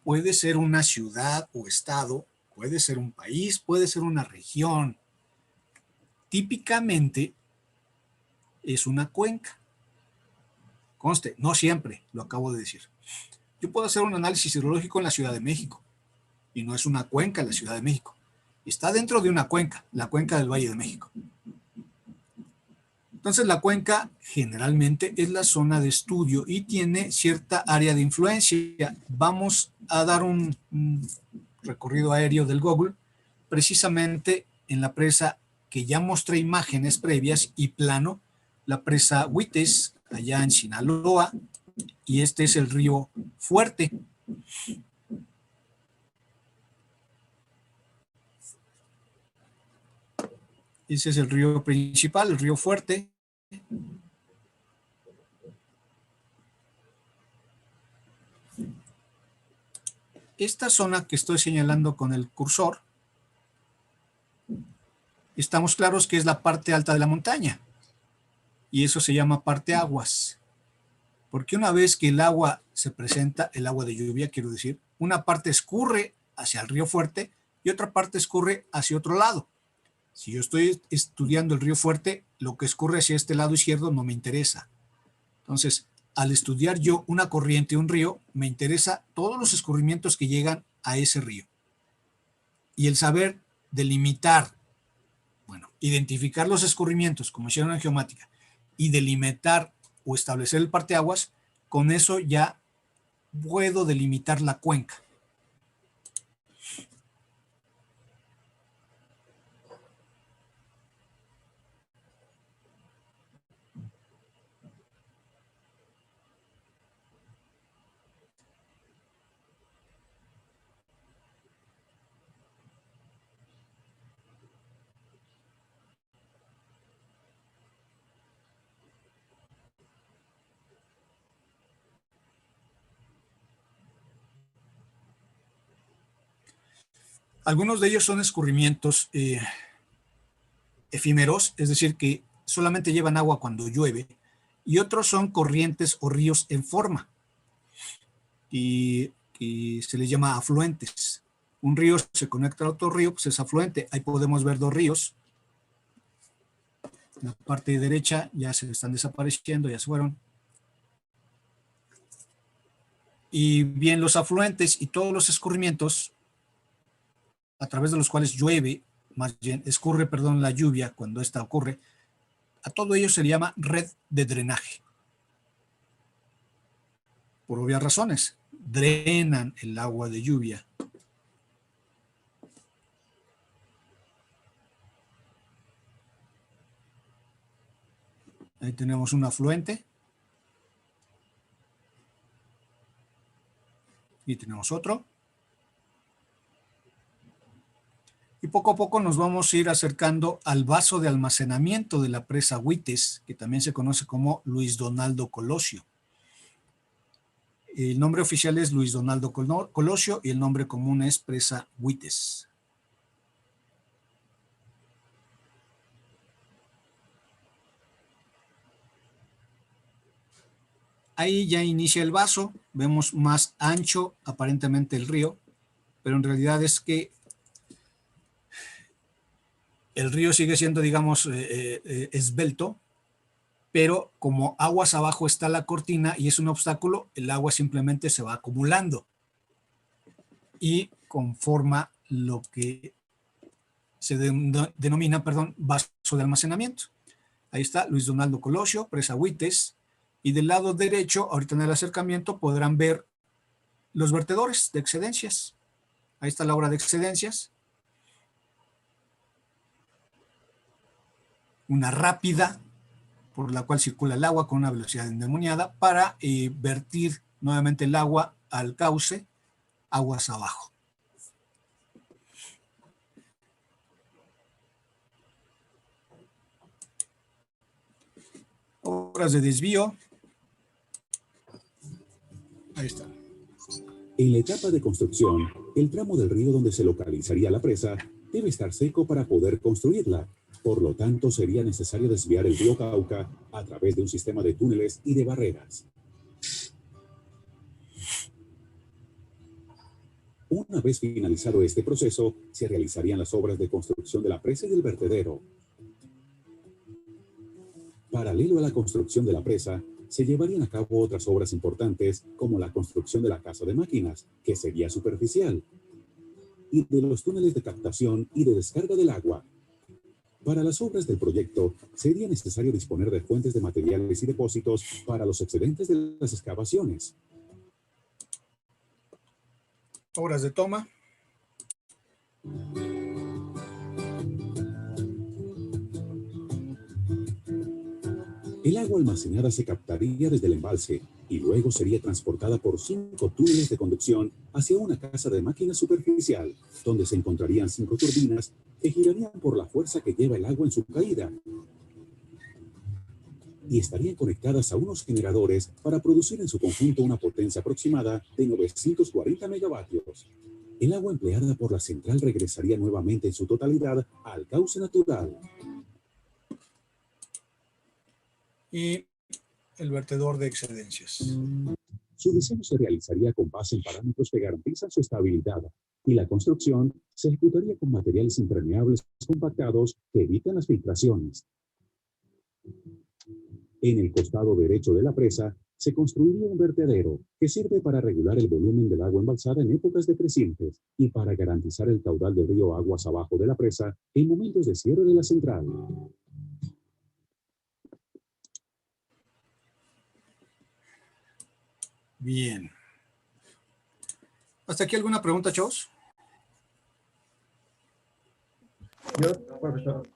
puede ser una ciudad o estado, puede ser un país, puede ser una región. Típicamente es una cuenca. Conste, no siempre, lo acabo de decir. Yo puedo hacer un análisis hidrológico en la Ciudad de México y no es una cuenca la Ciudad de México. Está dentro de una cuenca, la cuenca del Valle de México. Entonces la cuenca generalmente es la zona de estudio y tiene cierta área de influencia. Vamos a dar un recorrido aéreo del Google, precisamente en la presa que ya mostré imágenes previas y plano, la presa Huites, allá en Sinaloa, y este es el río Fuerte. Ese es el río principal, el río Fuerte. Esta zona que estoy señalando con el cursor, estamos claros que es la parte alta de la montaña. Y eso se llama parteaguas. Porque una vez que el agua se presenta, el agua de lluvia, quiero decir, una parte escurre hacia el río Fuerte y otra parte escurre hacia otro lado. Si yo estoy estudiando el río Fuerte, lo que escurre hacia este lado izquierdo no me interesa. Entonces, al estudiar yo una corriente, un río, me interesa todos los escurrimientos que llegan a ese río. Y el saber delimitar, bueno, identificar los escurrimientos, como hicieron en geomática, y delimitar o establecer el parteaguas, con eso ya puedo delimitar la cuenca. Algunos de ellos son escurrimientos efímeros, es decir, que solamente llevan agua cuando llueve, y otros son corrientes o ríos en forma, y se les llama afluentes. Un río se conecta a otro río, pues es afluente. Ahí podemos ver dos ríos. la parte derecha ya se están desapareciendo, ya se fueron. Y bien, los afluentes y todos los escurrimientos a través de los cuales llueve, más bien escurre, perdón, la lluvia cuando esta ocurre, a todo ello se le llama red de drenaje. Por obvias razones, drenan el agua de lluvia. Ahí tenemos un afluente. Y tenemos otro. Y poco a poco nos vamos a ir acercando al vaso de almacenamiento de la presa Huites, que también se conoce como Luis Donaldo Colosio. El nombre oficial es Luis Donaldo Colosio y el nombre común es presa Huites. Ahí ya inicia el vaso, vemos más ancho aparentemente el río, pero en realidad es que el río sigue siendo, digamos, esbelto, pero como aguas abajo está la cortina y es un obstáculo, el agua simplemente se va acumulando y conforma lo que se denomina, vaso de almacenamiento. Ahí está Luis Donaldo Colosio, presa Huites, y del lado derecho, ahorita en el acercamiento, podrán ver los vertedores de excedencias. Ahí está la obra de excedencias. Una rápida por la cual circula el agua con una velocidad endemoniada para vertir nuevamente el agua al cauce, aguas abajo. Obras de desvío. Ahí está. En la etapa de construcción, el tramo del río donde se localizaría la presa debe estar seco para poder construirla. Por lo tanto, sería necesario desviar el río Cauca a través de un sistema de túneles y de barreras. Una vez finalizado este proceso, se realizarían las obras de construcción de la presa y del vertedero. Paralelo a la construcción de la presa, se llevarían a cabo otras obras importantes, como la construcción de la casa de máquinas, que sería superficial, y de los túneles de captación y de descarga del agua. Para las obras del proyecto, sería necesario disponer de fuentes de materiales y depósitos para los excedentes de las excavaciones. Obras de toma. El agua almacenada se captaría desde el embalse y luego sería transportada por 5 túneles de conducción hacia una casa de máquinas superficial, donde se encontrarían 5 turbinas que girarían por la fuerza que lleva el agua en su caída y estarían conectadas a unos generadores para producir en su conjunto una potencia aproximada de 940 megavatios. El agua empleada por la central regresaría nuevamente en su totalidad al cauce natural. Y el vertedor de excedencias. Su diseño se realizaría con base en parámetros que garantizan su estabilidad y la construcción se ejecutaría con materiales impermeables compactados que evitan las filtraciones. En el costado derecho de la presa se construiría un vertedero que sirve para regular el volumen del agua embalsada en épocas decrecientes y para garantizar el caudal del río aguas abajo de la presa en momentos de cierre de la central. Bien. ¿Hasta aquí alguna pregunta, chavos? Yo, profesor,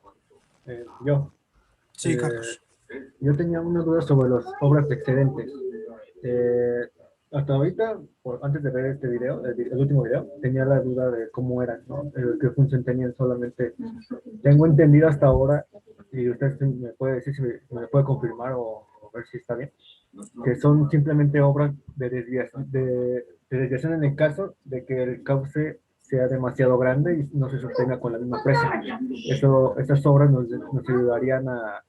Sí, Carlos. Yo tenía una duda sobre las obras de excedentes. Hasta ahorita, antes de ver este video, el último video, tenía la duda de cómo eran, ¿no? Qué función tenían solamente. Tengo entendido hasta ahora, y usted me puede decir si me puede confirmar o ver si está bien, que son simplemente obras de desviación en el caso de que el cauce sea demasiado grande y no se sostenga con la misma presa. Esas obras nos ayudarían a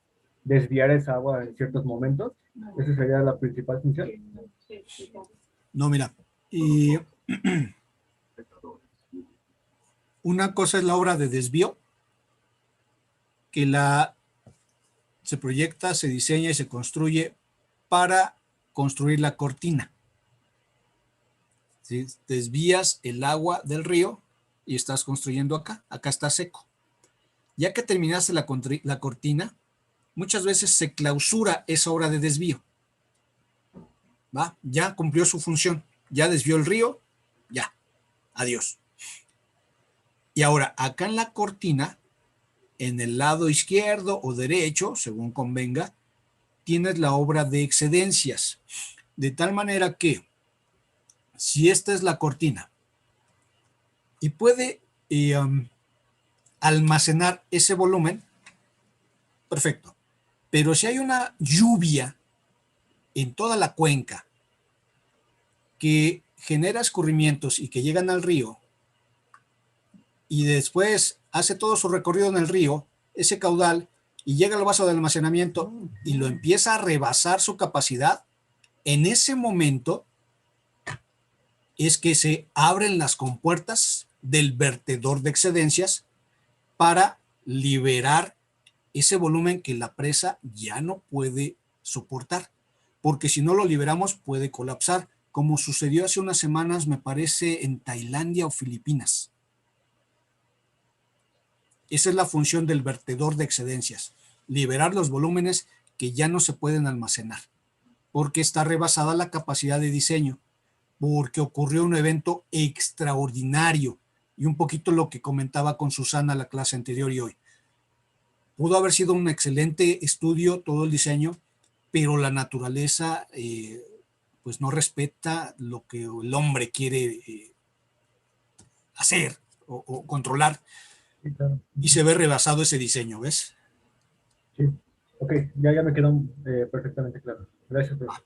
desviar esa agua en ciertos momentos. Esa sería la principal función. No, mira, y una cosa es la obra de desvío, que la se proyecta, se diseña y se construye para construir la cortina. ¿Sí? Desvías el agua del río y estás construyendo acá. Acá está seco. Ya que terminaste la cortina, muchas veces se clausura esa obra de desvío. ¿Va? Ya cumplió su función. Ya desvió el río. Ya. Adiós. Y ahora, acá en la cortina, en el lado izquierdo o derecho, según convenga, tienes la obra de excedencias. De tal manera que, si esta es la cortina y puede almacenar ese volumen, perfecto. Pero si hay una lluvia en toda la cuenca que genera escurrimientos y que llegan al río y después hace todo su recorrido en el río, ese caudal, y llega al vaso de almacenamiento y lo empieza a rebasar su capacidad, en ese momento es que se abren las compuertas del vertedor de excedencias para liberar ese volumen que la presa ya no puede soportar, porque si no lo liberamos puede colapsar, como sucedió hace unas semanas, me parece, en Tailandia o Filipinas. Esa es la función del vertedor de excedencias, liberar los volúmenes que ya no se pueden almacenar, porque está rebasada la capacidad de diseño, porque ocurrió un evento extraordinario, y un poquito lo que comentaba con Susana la clase anterior y hoy. Pudo haber sido un excelente estudio, todo el diseño, pero la naturaleza pues no respeta lo que el hombre quiere hacer o controlar, Sí, claro. y se ve rebasado ese diseño, ¿ves? Sí, ok, ya me quedó perfectamente claro. Gracias, profe.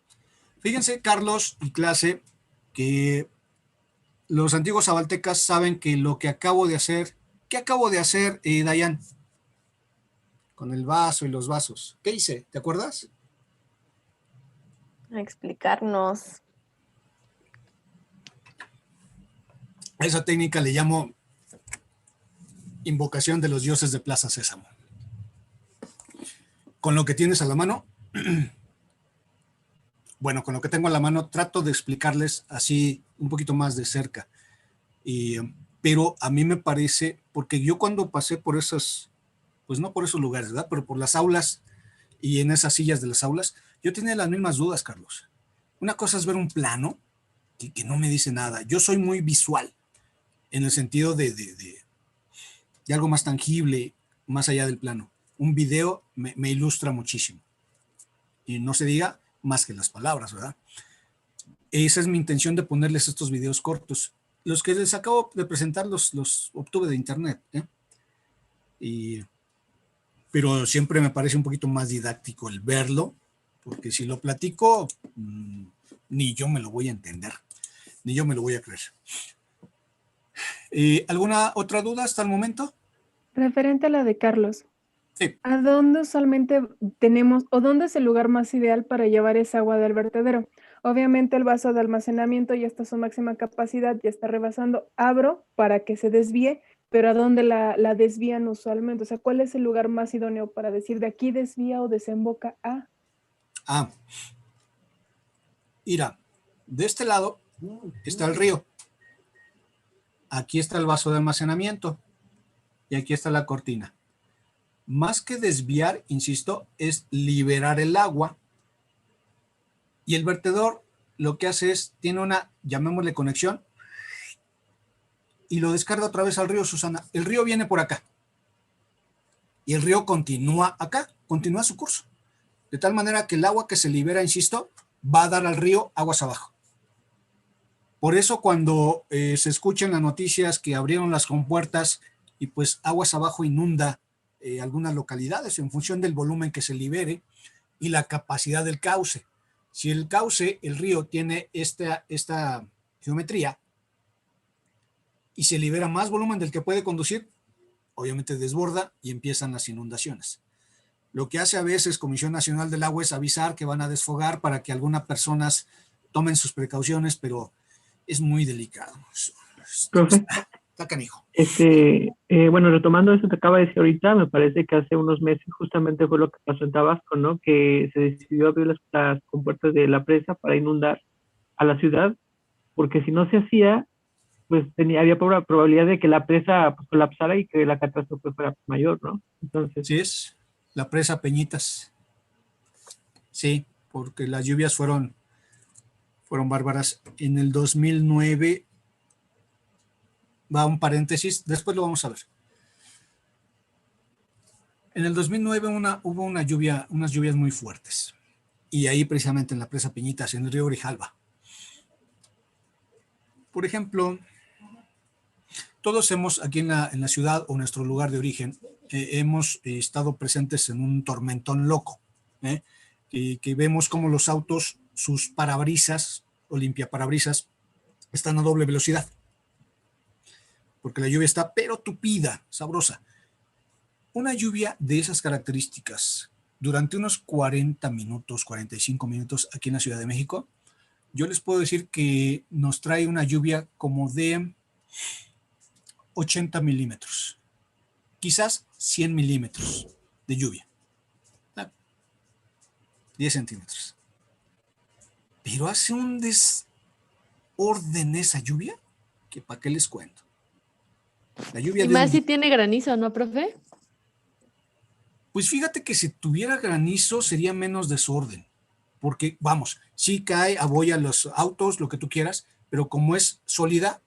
Fíjense, Carlos y clase, que los antiguos abaltecas saben que lo que acabo de hacer, ¿qué acabo de hacer, Dayan? Con el vaso y los vasos. ¿Qué hice? ¿Te acuerdas? A explicarnos. A esa técnica le llamo invocación de los dioses de Plaza Sésamo. Con lo que tienes a la mano, bueno, con lo que tengo a la mano, trato de explicarles así un poquito más de cerca. Pero a mí me parece, porque yo cuando pasé por esas, pues no por esos lugares, ¿verdad? Pero por las aulas y en esas sillas de las aulas, yo tenía las mismas dudas, Carlos. Una cosa es ver un plano que no me dice nada. Yo soy muy visual, en el sentido de algo más tangible, más allá del plano. Un video me ilustra muchísimo. Y no se diga más que las palabras, ¿verdad? Esa es mi intención de ponerles estos videos cortos. Los que les acabo de presentar los obtuve de internet, pero siempre me parece un poquito más didáctico el verlo, porque si lo platico, ni yo me lo voy a entender, ni yo me lo voy a creer. ¿Alguna otra duda hasta el momento? Referente a la de Carlos. Sí. ¿A dónde usualmente tenemos o dónde es el lugar más ideal para llevar esa agua del vertedero? Obviamente el vaso de almacenamiento ya está a su máxima capacidad, ya está rebasando. Abro para que se desvíe, pero ¿a dónde la desvían usualmente? O sea, ¿cuál es el lugar más idóneo para decir de aquí desvía o desemboca a? Mira, de este lado está el río. Aquí está el vaso de almacenamiento y aquí está la cortina. Más que desviar, insisto, es liberar el agua, y el vertedor lo que hace es, tiene una, llamémosle conexión, y lo descarga otra vez al río, Susana. El río viene por acá y el río continúa acá, continúa su curso, de tal manera que el agua que se libera, insisto, va a dar al río aguas abajo. Por eso cuando se escuchan las noticias que abrieron las compuertas y pues aguas abajo inunda algunas localidades en función del volumen que se libere y la capacidad del cauce. Si el cauce, el río, tiene esta geometría y se libera más volumen del que puede conducir, obviamente desborda y empiezan las inundaciones. Lo que hace a veces Comisión Nacional del Agua es avisar que van a desfogar para que algunas personas tomen sus precauciones, pero es muy delicado. Está Está canijo. Bueno, retomando eso que acaba de decir ahorita, me parece que hace unos meses justamente fue lo que pasó en Tabasco, ¿no? Que se decidió abrir las compuertas de la presa para inundar a la ciudad, porque si no se hacía, pues había probabilidad de que la presa pues, colapsara y que la catástrofe fuera mayor, ¿no? Entonces, Sí es, la presa Peñitas. Sí, porque las lluvias fueron bárbaras. En el 2009, va un paréntesis, después lo vamos a ver. En el 2009 hubo unas lluvias muy fuertes. Y ahí precisamente en la presa Peñitas, en el río Grijalva. Por ejemplo, todos hemos, aquí en la ciudad o nuestro lugar de origen, hemos estado presentes en un tormentón loco, que vemos como los autos, sus parabrisas o limpiaparabrisas, están a doble velocidad, porque la lluvia está pero tupida, sabrosa. Una lluvia de esas características, durante unos 40 minutos, 45 minutos aquí en la Ciudad de México, yo les puedo decir que nos trae una lluvia como de 80 milímetros, quizás 100 milímetros de lluvia, 10 centímetros. Pero hace un desorden esa lluvia que para qué les cuento. La lluvia y de más si tiene granizo, ¿no, profe? Pues fíjate que si tuviera granizo sería menos desorden, porque vamos, sí cae, abolla los autos, lo que tú quieras, pero como es sólida,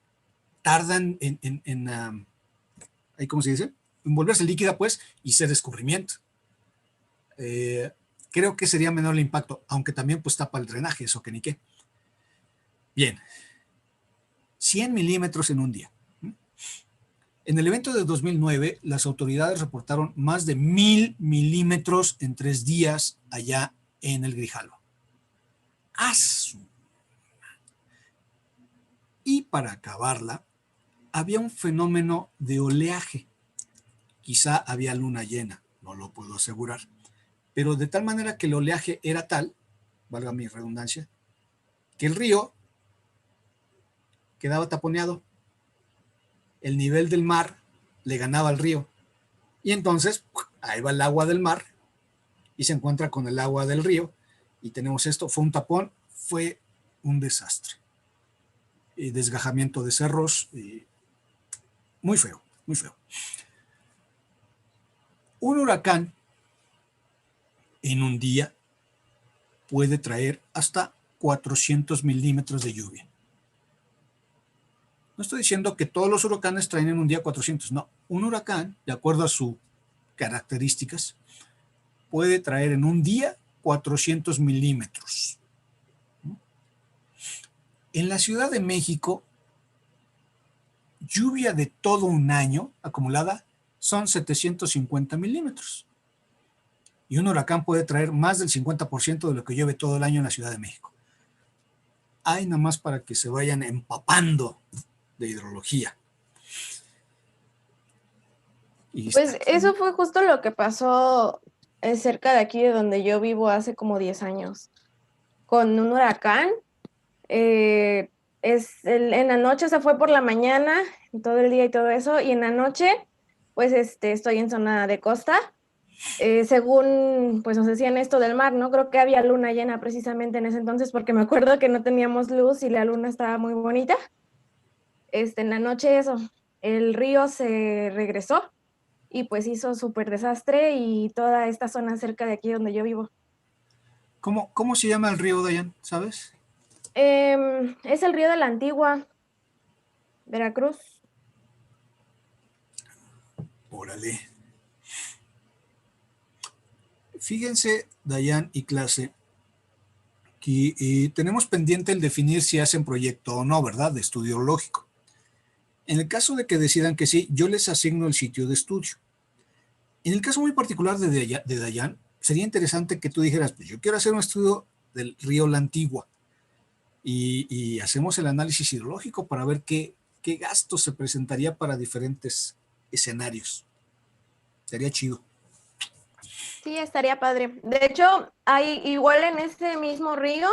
tardan ¿cómo se dice? En volverse líquida, pues, y ser descubrimiento. Creo que sería menor el impacto, aunque también pues tapa el drenaje, eso que ni qué. Bien, 100 milímetros en un día. En el evento de 2009, las autoridades reportaron más de 1000 milímetros en 3 días allá en el Grijalva. ¡Asu! Y para acabarla, había un fenómeno de oleaje. Quizá había luna llena, no lo puedo asegurar. Pero de tal manera que el oleaje era tal, valga mi redundancia, que el río quedaba taponeado. El nivel del mar le ganaba al río. Y entonces, ahí va el agua del mar y se encuentra con el agua del río. Y tenemos esto, fue un tapón, fue un desastre. Desgajamiento de cerros, muy feo, muy feo. Un huracán en un día puede traer hasta 400 milímetros de lluvia. No estoy diciendo que todos los huracanes traen en un día 400, no. Un huracán, de acuerdo a sus características, puede traer en un día 400 milímetros. En la Ciudad de México, lluvia de todo un año acumulada son 750 milímetros. Y un huracán puede traer más del 50% de lo que llueve todo el año en la Ciudad de México. Hay nada más para que se vayan empapando de hidrología. Pues eso fue justo lo que pasó cerca de aquí de donde yo vivo hace como 10 años, con un huracán. En la noche se fue por la mañana, todo el día y todo eso, y en la noche, pues estoy en zona de costa. Según pues nos decían esto del mar, ¿no? Creo que había luna llena precisamente en ese entonces, porque me acuerdo que no teníamos luz y la luna estaba muy bonita. En la noche eso, el río se regresó y pues hizo súper desastre y toda esta zona cerca de aquí donde yo vivo. ¿Cómo se llama el río, Dayan? ¿Sabes? Es el río de la Antigua, Veracruz. Órale. Fíjense, Dayan y clase, que tenemos pendiente el definir si hacen proyecto o no, ¿verdad? De estudio hidrológico. En el caso de que decidan que sí, yo les asigno el sitio de estudio. En el caso muy particular de Dayan, sería interesante que tú dijeras, pues yo quiero hacer un estudio del río La Antigua y hacemos el análisis hidrológico para ver qué gasto se presentaría para diferentes escenarios. Sería chido. Sí, estaría padre. De hecho, hay igual en ese mismo río,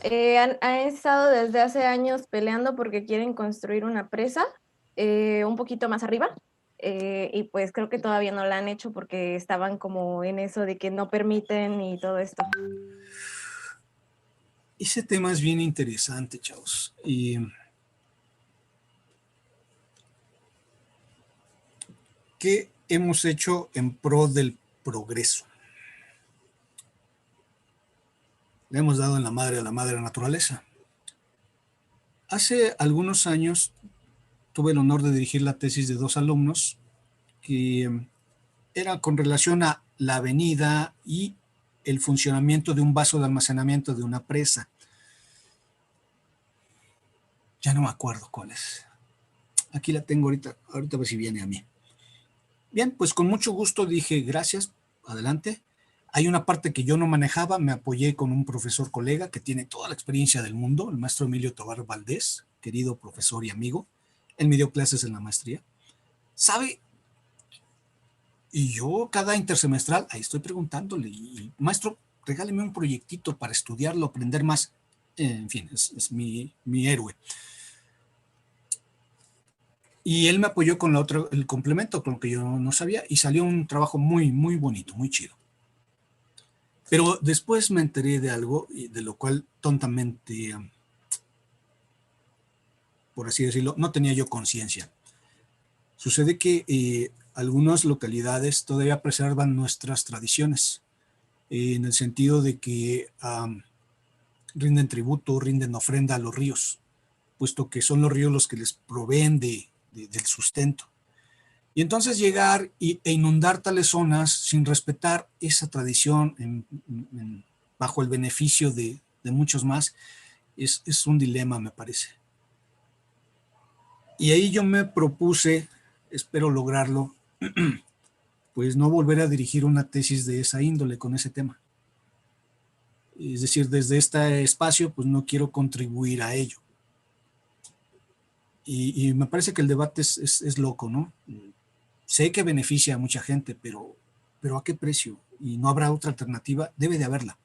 han estado desde hace años peleando porque quieren construir una presa un poquito más arriba. Y pues creo que todavía no la han hecho porque estaban como en eso de que no permiten y todo esto. Ese tema es bien interesante, chavos. Y ¿qué hemos hecho en pro del progreso? Le hemos dado en la madre a la madre naturaleza. Hace algunos años tuve el honor de dirigir la tesis de 2 alumnos que era con relación a la avenida y el funcionamiento de un vaso de almacenamiento de una presa. Ya no me acuerdo cuál es. Aquí la tengo ahorita a ver si viene a mí. Bien, pues con mucho gusto dije gracias, adelante. Hay una parte que yo no manejaba, me apoyé con un profesor colega que tiene toda la experiencia del mundo, el maestro Emilio Tobar Valdés, querido profesor y amigo. Él me dio clases en la maestría. ¿Sabe? Y yo cada intersemestral, ahí estoy preguntándole, y, maestro, regáleme un proyectito para estudiarlo, aprender más. En fin, es mi héroe. Y él me apoyó con el complemento, con lo que yo no sabía, y salió un trabajo muy, muy bonito, muy chido. Pero después me enteré de algo, de lo cual tontamente, por así decirlo, no tenía yo conciencia. Sucede que algunas localidades todavía preservan nuestras tradiciones, en el sentido de que rinden tributo, rinden ofrenda a los ríos, puesto que son los ríos los que les proveen del sustento. Y entonces llegar e inundar tales zonas sin respetar esa tradición bajo el beneficio de muchos más, es un dilema, me parece. Y ahí yo me propuse, espero lograrlo, pues no volver a dirigir una tesis de esa índole con ese tema. Es decir, desde este espacio, pues no quiero contribuir a ello. Y me parece que el debate es loco, ¿no? Sé que beneficia a mucha gente, pero ¿a qué precio? Y no habrá otra alternativa, debe de haberla.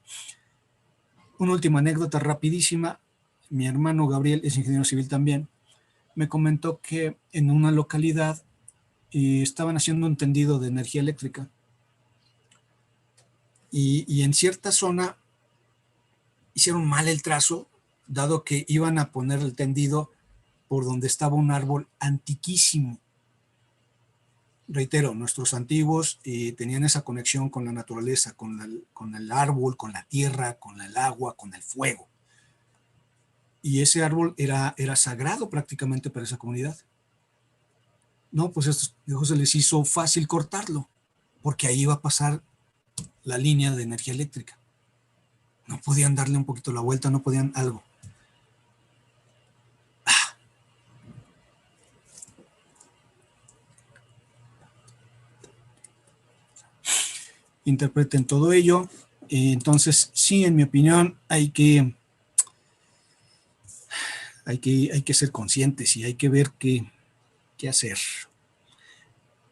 Una última anécdota rapidísima. Mi hermano Gabriel es ingeniero civil también. Me comentó que en una localidad estaban haciendo un tendido de energía eléctrica. Y en cierta zona hicieron mal el trazo, dado que iban a poner el tendido por donde estaba un árbol antiquísimo. Reitero, nuestros antiguos tenían esa conexión con la naturaleza, con el árbol, con la tierra, con el agua, con el fuego. Y ese árbol era sagrado prácticamente para esa comunidad. No, pues a estos viejos se les hizo fácil cortarlo, porque ahí iba a pasar la línea de energía eléctrica. No podían darle un poquito la vuelta, no podían algo. Interpreten todo ello. Entonces, sí, en mi opinión, hay que ser conscientes y hay que ver qué hacer.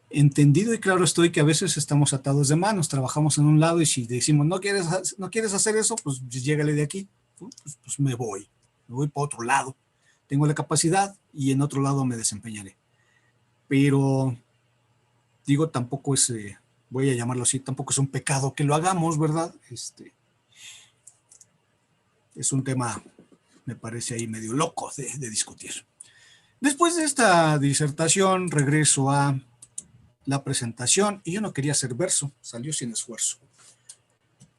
Entendido y claro estoy que a veces estamos atados de manos, trabajamos en un lado y si decimos no quieres hacer eso, pues llégale de aquí, pues me voy para otro lado. Tengo la capacidad y en otro lado me desempeñaré. Pero, digo, tampoco es... voy a llamarlo así, tampoco es un pecado que lo hagamos, ¿verdad? Es un tema, me parece ahí medio loco de discutir. Después de esta disertación, regreso a la presentación y yo no quería hacer verso, salió sin esfuerzo.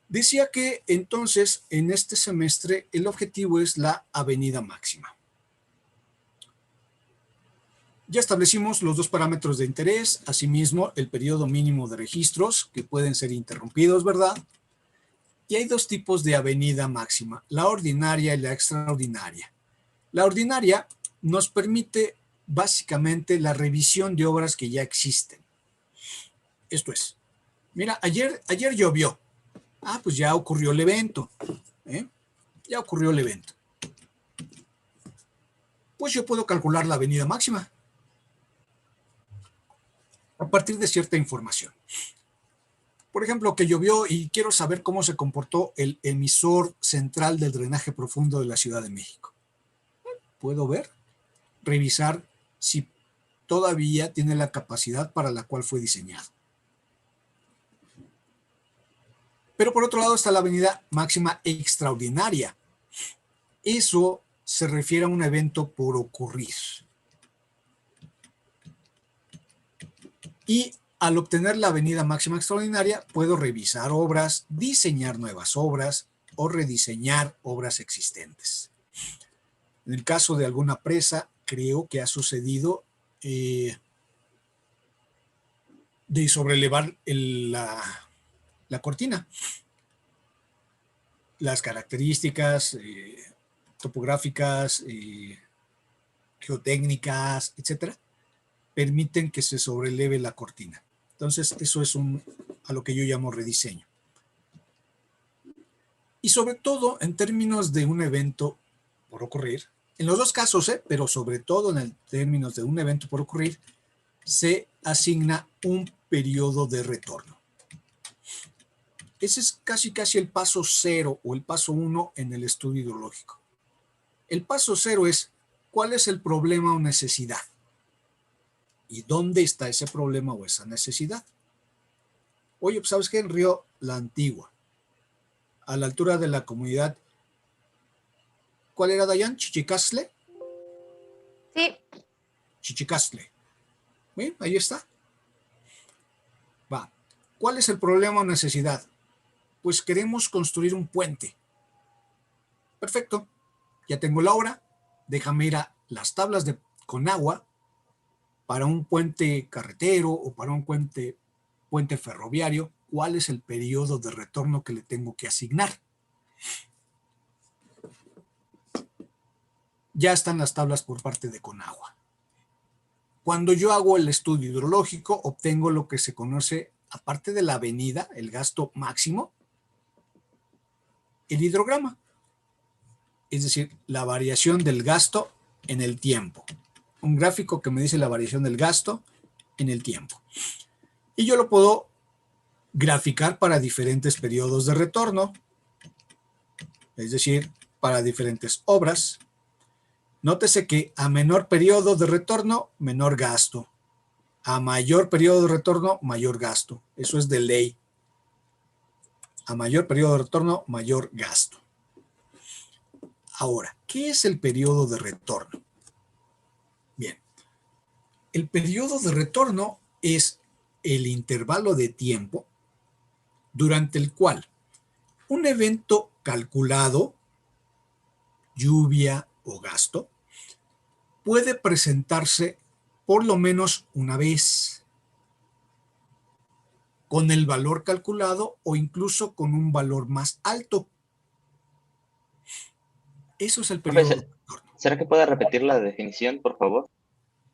Decía que entonces, en este semestre, el objetivo es la avenida máxima. Ya establecimos los 2 parámetros de interés, asimismo el periodo mínimo de registros que pueden ser interrumpidos, ¿verdad? Y hay 2 tipos de avenida máxima, la ordinaria y la extraordinaria. La ordinaria nos permite básicamente la revisión de obras que ya existen. Esto es, mira, ayer llovió. Pues ya ocurrió el evento. Ya ocurrió el evento. Pues yo puedo calcular la avenida máxima a partir de cierta información. Por ejemplo, que llovió y quiero saber cómo se comportó el emisor central del drenaje profundo de la Ciudad de México. Puedo ver, revisar si todavía tiene la capacidad para la cual fue diseñado. Pero por otro lado está la venida máxima extraordinaria. Eso se refiere a un evento por ocurrir. Y al obtener la venida máxima extraordinaria, puedo revisar obras, diseñar nuevas obras o rediseñar obras existentes. En el caso de alguna presa, creo que ha sucedido de sobrelevar la cortina. Las características topográficas, geotécnicas, etcétera, permiten que se sobreleve la cortina. Entonces, eso es a lo que yo llamo rediseño. Y sobre todo, en términos de un evento por ocurrir, en los dos casos, pero sobre todo en términos de un evento por ocurrir, se asigna un periodo de retorno. Ese es casi el paso 0 o el paso 1 en el estudio hidrológico. El paso 0 es, ¿cuál es el problema o necesidad? ¿Y dónde está ese problema o esa necesidad? Oye, pues ¿sabes qué? En Río La Antigua, a la altura de la comunidad, ¿cuál era, Dayan? ¿Chichicastle? Sí. Chichicastle. ¿Bien? Ahí está. Va. ¿Cuál es el problema o necesidad? Pues queremos construir un puente. Perfecto. Ya tengo la obra. Déjame ir a las tablas con agua para un puente carretero o para un puente ferroviario. ¿Cuál es el periodo de retorno que le tengo que asignar? Ya están las tablas por parte de Conagua. Cuando yo hago el estudio hidrológico, obtengo lo que se conoce, aparte de la avenida, el gasto máximo, el hidrograma. Es decir, la variación del gasto en el tiempo. Un gráfico que me dice la variación del gasto en el tiempo. Y yo lo puedo graficar para diferentes periodos de retorno. Es decir, para diferentes obras. Nótese que a menor periodo de retorno, menor gasto. A mayor periodo de retorno, mayor gasto. Eso es de ley. A mayor periodo de retorno, mayor gasto. Ahora, ¿qué es el periodo de retorno? Bien, el periodo de retorno es el intervalo de tiempo durante el cual un evento calculado, lluvia o gasto, puede presentarse por lo menos una vez con el valor calculado o incluso con un valor más alto. Eso es el periodo de retorno. ¿Será que pueda repetir la definición, por favor?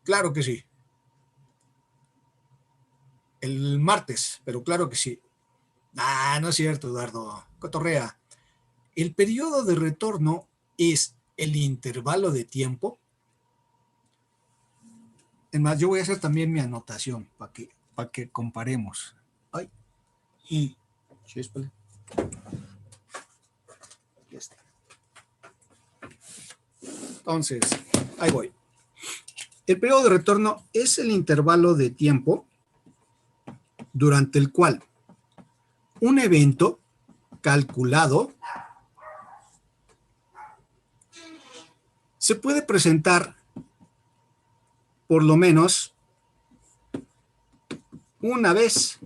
Claro que sí. El martes, pero claro que sí. No es cierto, Eduardo. Cotorrea. El periodo de retorno es el intervalo de tiempo. Es más, yo voy a hacer también mi anotación para que comparemos. Ay. Chíspale. Ya está. Entonces, ahí voy. El periodo de retorno es el intervalo de tiempo durante el cual un evento calculado se puede presentar por lo menos una vez.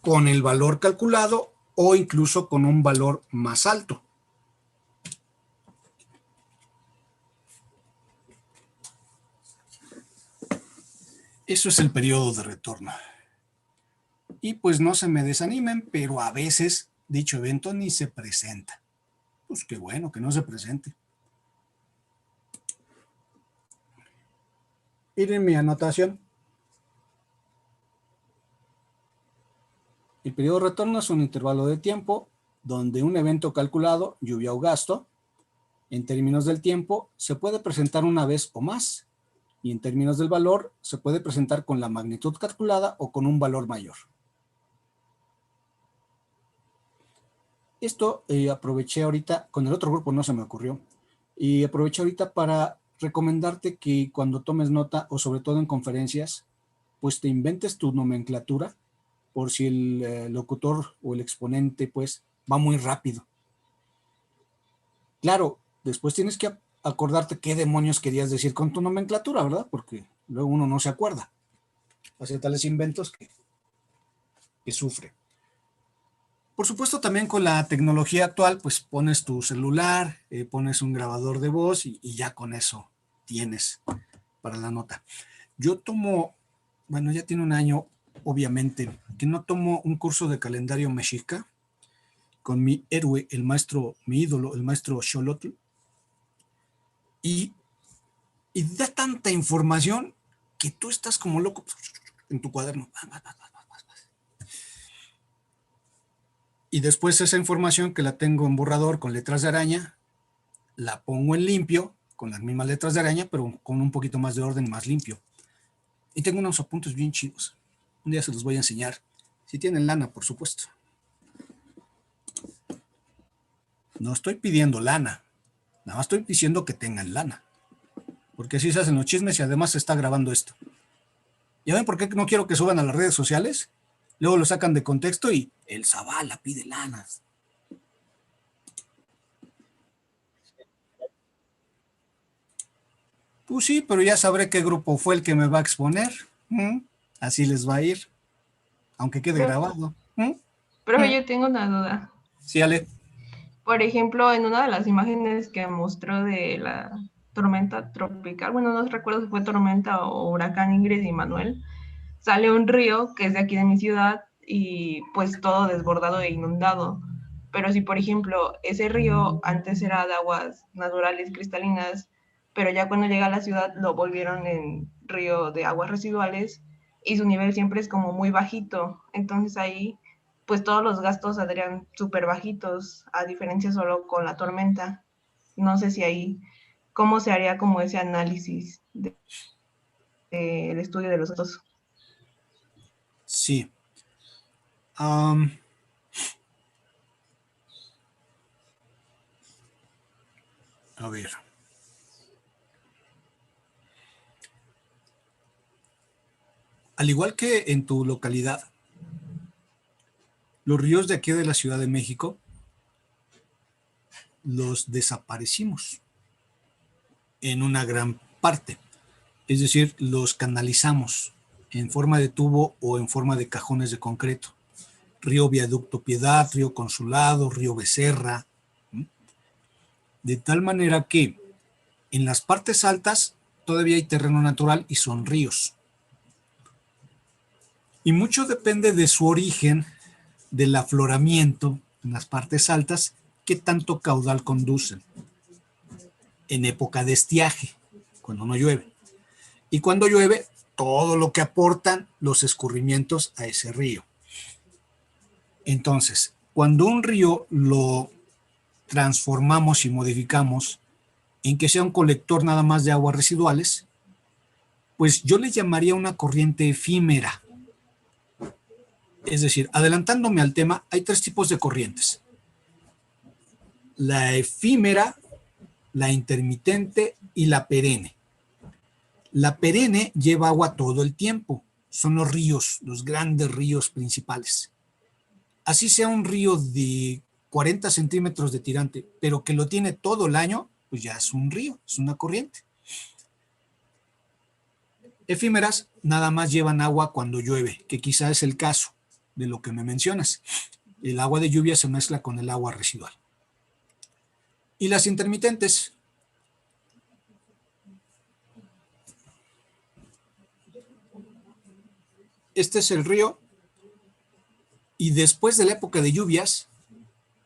Con el valor calculado o incluso con un valor más alto. Eso es el periodo de retorno. Y pues no se me desanimen, pero a veces dicho evento ni se presenta. Pues qué bueno que no se presente. Miren mi anotación. El periodo de retorno es un intervalo de tiempo donde un evento calculado, lluvia o gasto, en términos del tiempo, se puede presentar una vez o más, y en términos del valor, se puede presentar con la magnitud calculada o con un valor mayor. Esto aproveché ahorita, con el otro grupo no se me ocurrió, y aproveché ahorita para recomendarte que cuando tomes nota, o sobre todo en conferencias, pues te inventes tu nomenclatura, por si el locutor o el exponente pues va muy rápido. Claro, después tienes que acordarte qué demonios querías decir con tu nomenclatura, ¿verdad? Porque luego uno no se acuerda. Hace tales inventos que sufre. Por supuesto, también con la tecnología actual, pues pones tu celular, pones un grabador de voz y ya con eso tienes para la nota. Yo tomo, bueno, ya tiene un año, obviamente, que no tomo un curso de calendario mexica con mi héroe, el maestro, mi ídolo, el maestro Xolotl, y da tanta información que tú estás como loco en tu cuaderno. Y después esa información que la tengo en borrador con letras de araña, la pongo en limpio, con las mismas letras de araña, pero con un poquito más de orden, más limpio. Y tengo unos apuntes bien chidos. Un día se los voy a enseñar. Si tienen lana, por supuesto. No estoy pidiendo lana. Nada más estoy diciendo que tengan lana. Porque así se hacen los chismes y además se está grabando esto. ¿Ya ven por qué no quiero que suban a las redes sociales? Luego lo sacan de contexto y el Zavala pide lanas. Pues sí, pero ya sabré qué grupo fue el que me va a exponer. Así les va a ir. Aunque quede grabado. Profe, yo tengo una duda. Sí, Ale. Por ejemplo, en una de las imágenes que mostró de la tormenta tropical, bueno, no recuerdo si fue tormenta o huracán Ingrid y Manuel, sale un río que es de aquí de mi ciudad y pues todo desbordado e inundado. Pero si, por ejemplo, ese río antes era de aguas naturales cristalinas, pero ya cuando llega a la ciudad lo volvieron en río de aguas residuales y su nivel siempre es como muy bajito. Entonces ahí pues todos los gastos saldrían súper bajitos, a diferencia solo con la tormenta. No sé si ahí, ¿cómo se haría como ese análisis del estudio de los gastos? Sí. A ver. Al igual que en tu localidad, los ríos de aquí de la Ciudad de México los desaparecimos en una gran parte. Es decir, los canalizamos en forma de tubo o en forma de cajones de concreto. Río Viaducto Piedad, Río Consulado, Río Becerra. De tal manera que en las partes altas todavía hay terreno natural y son ríos. Y mucho depende de su origen, del afloramiento en las partes altas, qué tanto caudal conducen. En época de estiaje, cuando no llueve. Y cuando llueve, todo lo que aportan los escurrimientos a ese río. Entonces, cuando un río lo transformamos y modificamos en que sea un colector nada más de aguas residuales, pues yo le llamaría una corriente efímera. Es decir, adelantándome al tema, hay tres tipos de corrientes. La efímera, la intermitente y la perenne. La perenne lleva agua todo el tiempo. Son los ríos, los grandes ríos principales. Así sea un río de 40 centímetros de tirante, pero que lo tiene todo el año, pues ya es un río, es una corriente. Efímeras nada más llevan agua cuando llueve, que quizá es el caso de lo que me mencionas. El agua de lluvia se mezcla con el agua residual. Y las intermitentes. Este es el río y después de la época de lluvias,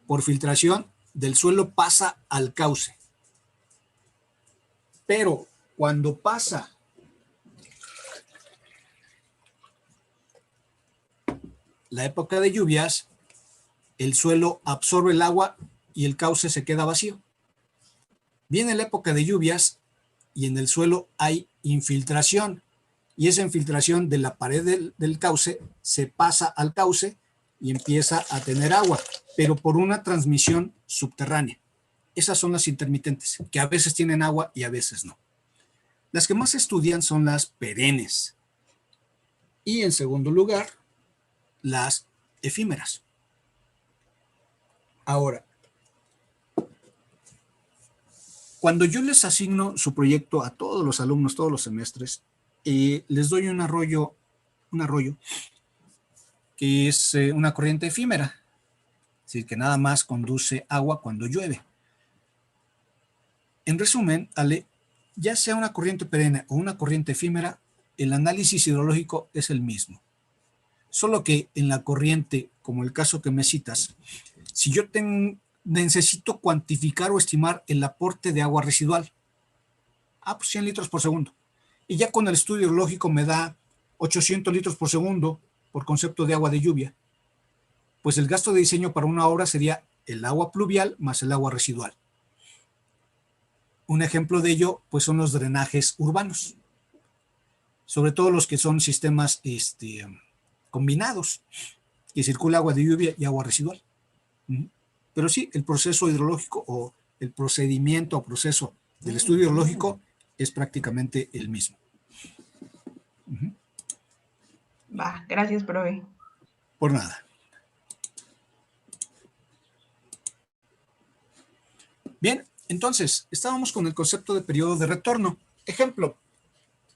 por filtración, del suelo pasa al cauce. Pero cuando pasa la época de lluvias, el suelo absorbe el agua y el cauce se queda vacío. Viene la época de lluvias y en el suelo hay infiltración. Y esa infiltración de la pared del cauce se pasa al cauce y empieza a tener agua. pero por una transmisión subterránea. Esas son las intermitentes, que a veces tienen agua y a veces no. Las que más se estudian son las perennes. Y en segundo lugar, las efímeras. Ahora, cuando yo les asigno su proyecto a todos los alumnos, todos los semestres, les doy un arroyo que es una corriente efímera, es decir, que nada más conduce agua cuando llueve. En resumen, Ale, ya sea una corriente perenne o una corriente efímera, el análisis hidrológico es el mismo. Solo que en la corriente, como el caso que me citas, si yo necesito cuantificar o estimar el aporte de agua residual, pues 100 litros por segundo. Y ya con el estudio hidrológico me da 800 litros por segundo por concepto de agua de lluvia. Pues el gasto de diseño para una obra sería el agua pluvial más el agua residual. Un ejemplo de ello, pues son los drenajes urbanos. Sobre todo los que son sistemas combinados, que circula agua de lluvia y agua residual. Pero sí, el proceso hidrológico o el procedimiento o proceso del estudio hidrológico es prácticamente el mismo. Va, gracias, profe. Por nada. Bien, entonces, estábamos con el concepto de periodo de retorno. Ejemplo,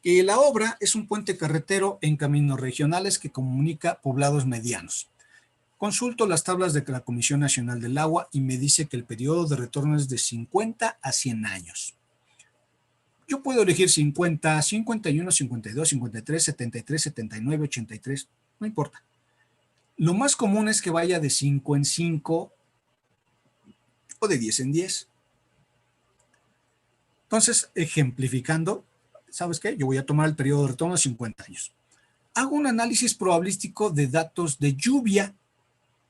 que la obra es un puente carretero en caminos regionales que comunica poblados medianos. Consulto las tablas de la Comisión Nacional del Agua y me dice que el periodo de retorno es de 50 a 100 años. Yo puedo elegir 50, 51, 52, 53, 73, 79, 83, no importa. Lo más común es que vaya de 5 en 5 o de 10 en 10. Entonces, ejemplificando, ¿sabes qué? Yo voy a tomar el periodo de retorno de 50 años. Hago un análisis probabilístico de datos de lluvia.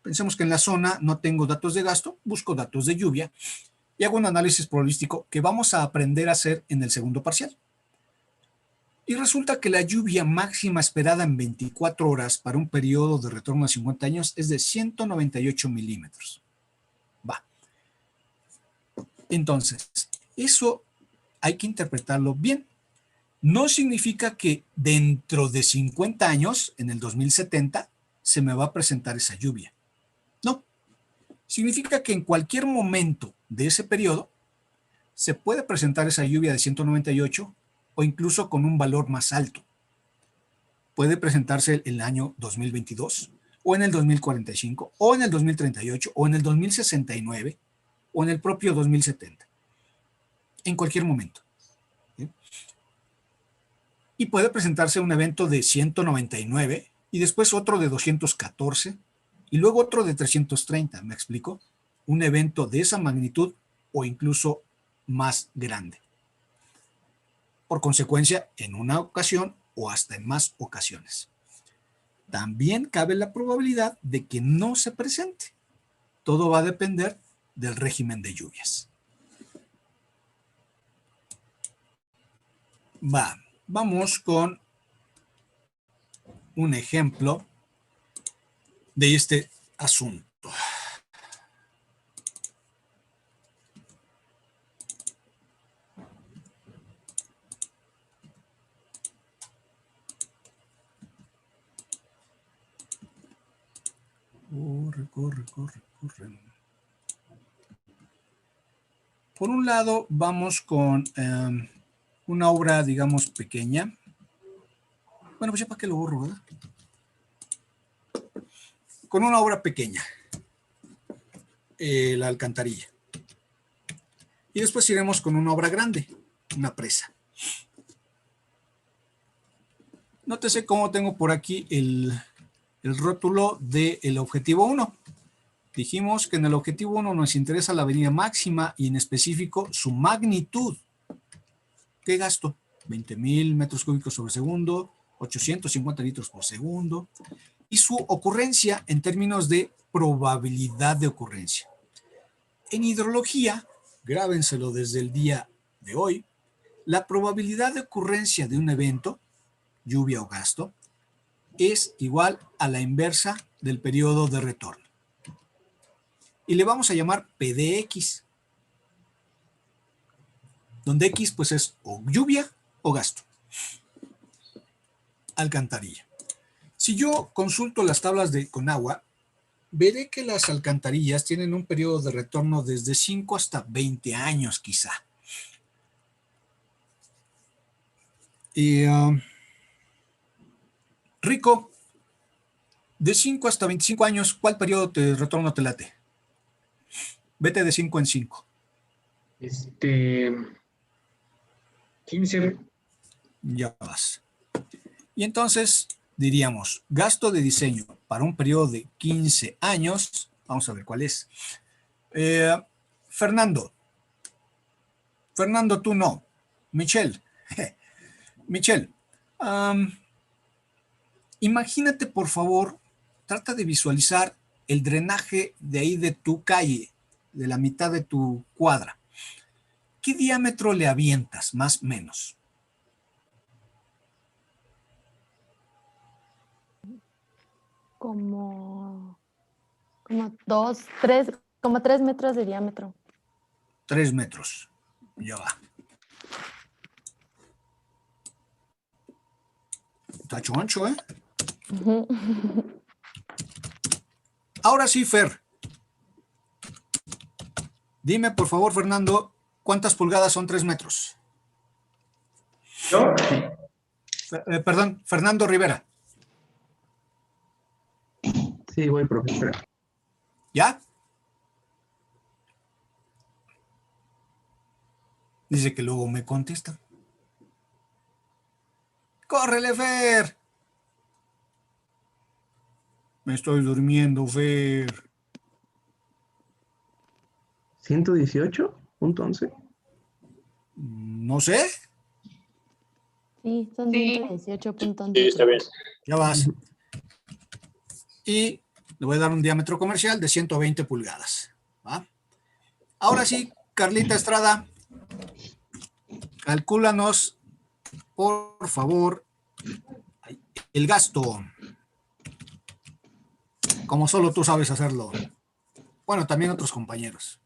Pensemos que en la zona no tengo datos de gasto, busco datos de lluvia y hago un análisis probabilístico que vamos a aprender a hacer en el segundo parcial. Y resulta que la lluvia máxima esperada en 24 horas para un periodo de retorno de 50 años es de 198 milímetros. Va. Entonces, eso hay que interpretarlo bien. No significa que dentro de 50 años, en el 2070, se me va a presentar esa lluvia. No. Significa que en cualquier momento de ese periodo se puede presentar esa lluvia de 198 o incluso con un valor más alto. Puede presentarse en el año 2022 o en el 2045 o en el 2038 o en el 2069 o en el propio 2070. En cualquier momento. ¿Sí? Y puede presentarse un evento de 199 y después otro de 214 y luego otro de 330, ¿me explico? Un evento de esa magnitud o incluso más grande. Por consecuencia, en una ocasión o hasta en más ocasiones. También cabe la probabilidad de que no se presente. Todo va a depender del régimen de lluvias. Vamos con un ejemplo de este asunto. Corre. Por un lado, vamos con una obra, digamos, pequeña. Bueno, pues ya para qué lo borro, ¿verdad? Con una obra pequeña. La alcantarilla. Y después iremos con una obra grande, una presa. Nótese cómo tengo por aquí el rótulo del objetivo 1. Dijimos que en el objetivo 1 nos interesa la avenida máxima y en específico su magnitud. ¿Qué gasto? 20,000 metros cúbicos sobre segundo, 850 litros por segundo. Y su ocurrencia en términos de probabilidad de ocurrencia. En hidrología, grábenselo desde el día de hoy, la probabilidad de ocurrencia de un evento, lluvia o gasto, es igual a la inversa del periodo de retorno. y le vamos a llamar P de X, donde X pues es o lluvia o gasto. Alcantarilla. Si yo consulto las tablas de Conagua, veré que las alcantarillas tienen un periodo de retorno desde 5 hasta 20 años quizá. Rico, de 5 hasta 25 años, ¿cuál periodo de retorno te late? Vete de 5 en 5. 15. Ya vas. Y entonces diríamos, gasto de diseño para un periodo de 15 años. Vamos a ver cuál es. Fernando. Fernando, tú no. Michelle. Michelle. Imagínate, por favor, trata de visualizar el drenaje de ahí de tu calle, de la mitad de tu cuadra. ¿Qué diámetro le avientas, más o menos? Como 3 metros de diámetro. 3 metros. Ya va. Está choncho, ¿eh? Ahora sí, Fer. Dime, por favor, Fernando, ¿cuántas pulgadas son 3 metros? ¿Yo? Perdón, Fernando Rivera. Sí, voy, profesor. ¿Ya? Dice que luego me contesta. ¡Córrele, Fer! Me estoy durmiendo, Fer. 118.11. No sé. Sí, son 118.11. Sí, está bien. Ya vas. Y le voy a dar un diámetro comercial de 120 pulgadas. ¿Va? Ahora sí, Carlita Estrada, calcúlanos, por favor, el gasto. Como solo tú sabes hacerlo. Bueno, también otros compañeros.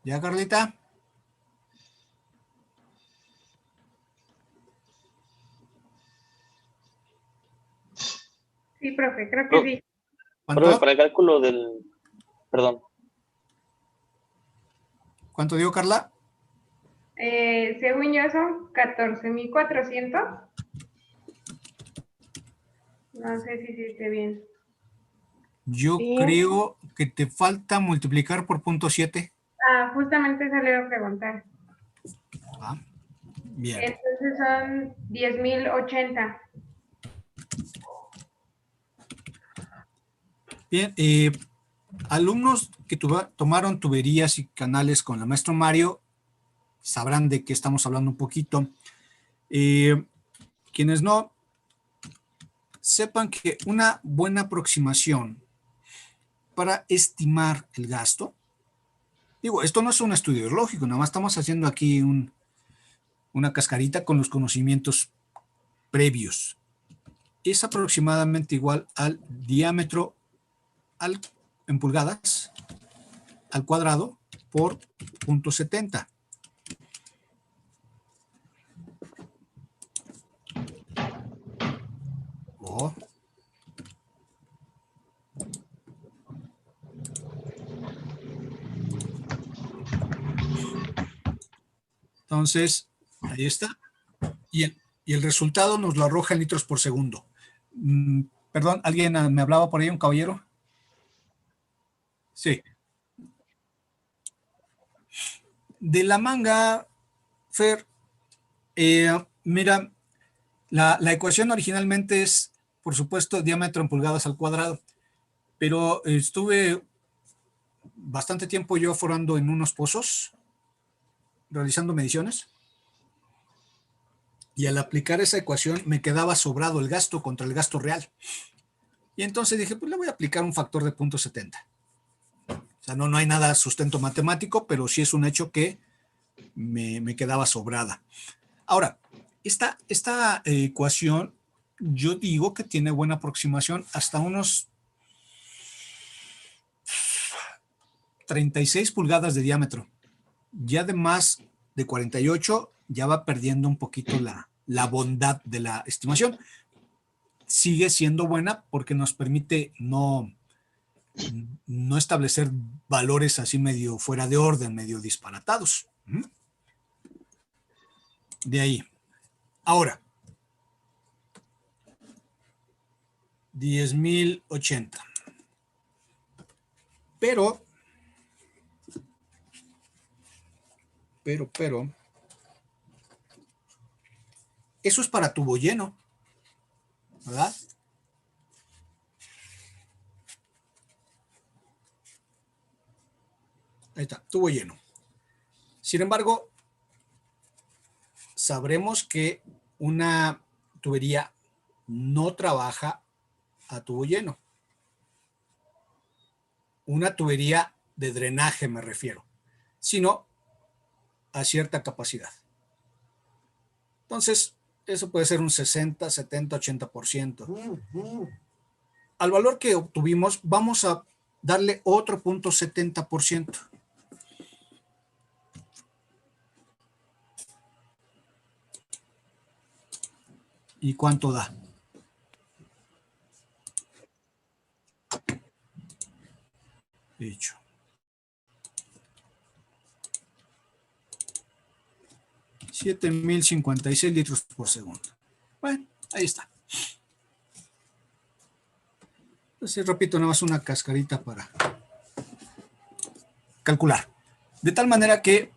¿Ya, Carlita? Sí, profe, creo que sí. Profe, para el cálculo del... Perdón. ¿Cuánto dio, Carla? Según yo son 14,400. No sé si esté bien. Yo Sí. creo que te falta multiplicar por 0.7. Ah, justamente eso le iba a preguntar. Bien. Entonces son 10,080. Bien, alumnos que tomaron tuberías y canales con la maestro Mario sabrán de qué estamos hablando un poquito. Quienes no, sepan que una buena aproximación para estimar el gasto, digo, esto no es un estudio lógico, nada más estamos haciendo aquí una cascarita con los conocimientos previos. Es aproximadamente igual al diámetro en pulgadas al cuadrado por 0.70. Oh. Entonces, ahí está. Y el resultado nos lo arroja en litros por segundo. Perdón, ¿alguien me hablaba por ahí, un caballero? Sí. De la manga, Fer, mira, la ecuación originalmente es por supuesto, diámetro en pulgadas al cuadrado. Pero estuve bastante tiempo yo forando en unos pozos, realizando mediciones. Y al aplicar esa ecuación me quedaba sobrado el gasto contra el gasto real. Y entonces dije, pues le voy a aplicar un factor de 0.70. O sea, no hay nada sustento matemático, pero sí es un hecho que me quedaba sobrada. Ahora, esta ecuación, yo digo que tiene buena aproximación hasta unos 36 pulgadas de diámetro. Ya de más de 48 ya va perdiendo un poquito la bondad de la estimación. Sigue siendo buena porque nos permite no establecer valores así medio fuera de orden, medio disparatados. De ahí. Ahora, 10.080. Pero, eso es para tubo lleno, ¿verdad? Ahí está, tubo lleno. Sin embargo, sabremos que una tubería no trabaja a tubo lleno. Una tubería de drenaje me refiero, sino a cierta capacidad. Entonces, eso puede ser un 60, 70, 80%. Al valor que obtuvimos, vamos a darle otro 0.70%. ¿Y cuánto da? Dicho. $7,056 litros por segundo. Bueno, ahí está. Entonces, repito, nada más una cascarita para calcular. De tal manera que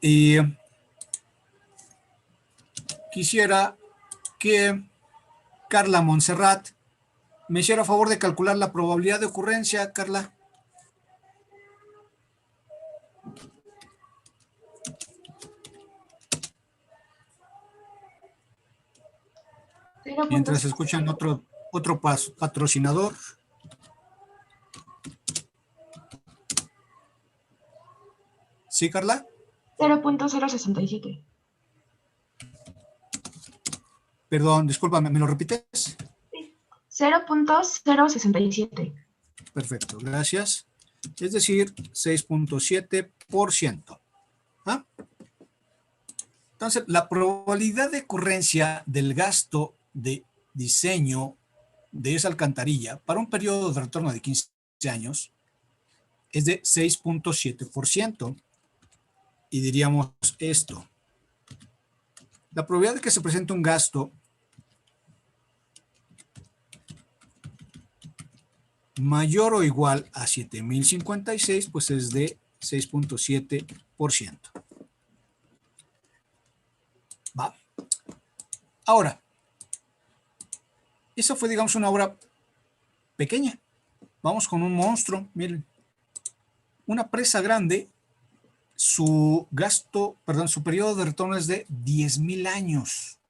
quisiera que Carla Montserrat me hiciera favor de calcular la probabilidad de ocurrencia, Carla. Mientras escuchan otro patrocinador. ¿Sí, Carla? 0.067. Perdón, discúlpame, ¿me lo repites? 0.067. Perfecto, gracias. Es decir, 6.7%. ¿Ah? Entonces, la probabilidad de ocurrencia del gasto de diseño de esa alcantarilla para un periodo de retorno de 15 años es de 6.7%. Y diríamos esto. La probabilidad de que se presente un gasto mayor o igual a 7,056, pues es de 6.7%. Va. Ahora, esa fue, digamos, una obra pequeña. Vamos con un monstruo, miren. Una presa grande, su periodo de retorno es de 10,000 años.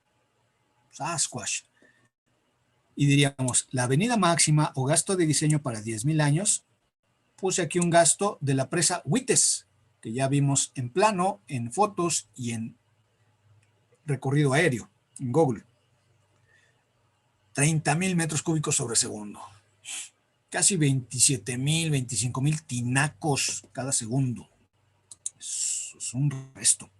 Sasquatch. Y diríamos, la avenida máxima o gasto de diseño para 10,000 años, puse aquí un gasto de la presa Withes, que ya vimos en plano, en fotos y en recorrido aéreo, en Google. 30,000 metros cúbicos sobre segundo. Casi 27,000, 25,000 tinacos cada segundo. Es un resto.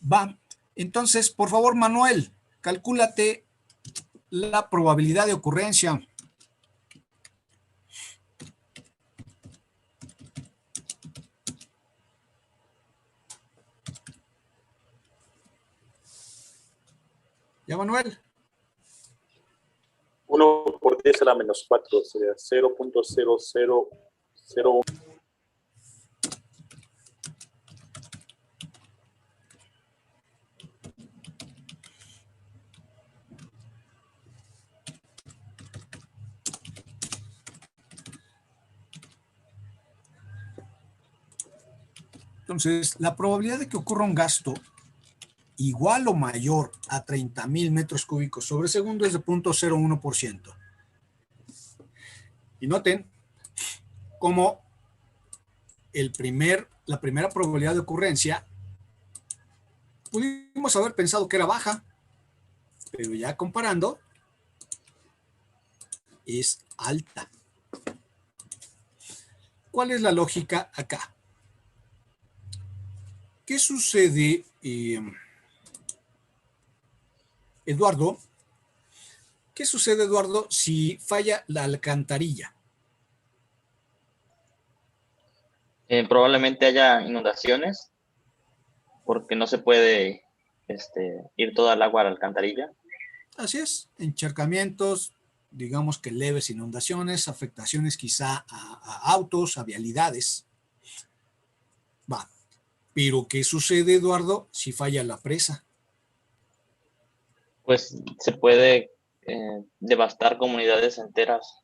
Va. Entonces, por favor, Manuel, calcúlate la probabilidad de ocurrencia. ¿Ya, Manuel? 1 por 10 a la menos 4 sería 0.0001. Entonces, la probabilidad de que ocurra un gasto igual o mayor a 30,000 metros cúbicos sobre segundo es de 0.01%. Y noten cómo la primera probabilidad de ocurrencia pudimos haber pensado que era baja, pero ya comparando es alta. ¿Cuál es la lógica acá? ¿Qué sucede, Eduardo? ¿Qué sucede, Eduardo, si falla la alcantarilla? Probablemente haya inundaciones porque no se puede ir toda el agua a la alcantarilla. Así es, encharcamientos, digamos que leves inundaciones, afectaciones quizá a autos, a vialidades. Va. Pero ¿qué sucede, Eduardo, si falla la presa? Pues se puede devastar comunidades enteras.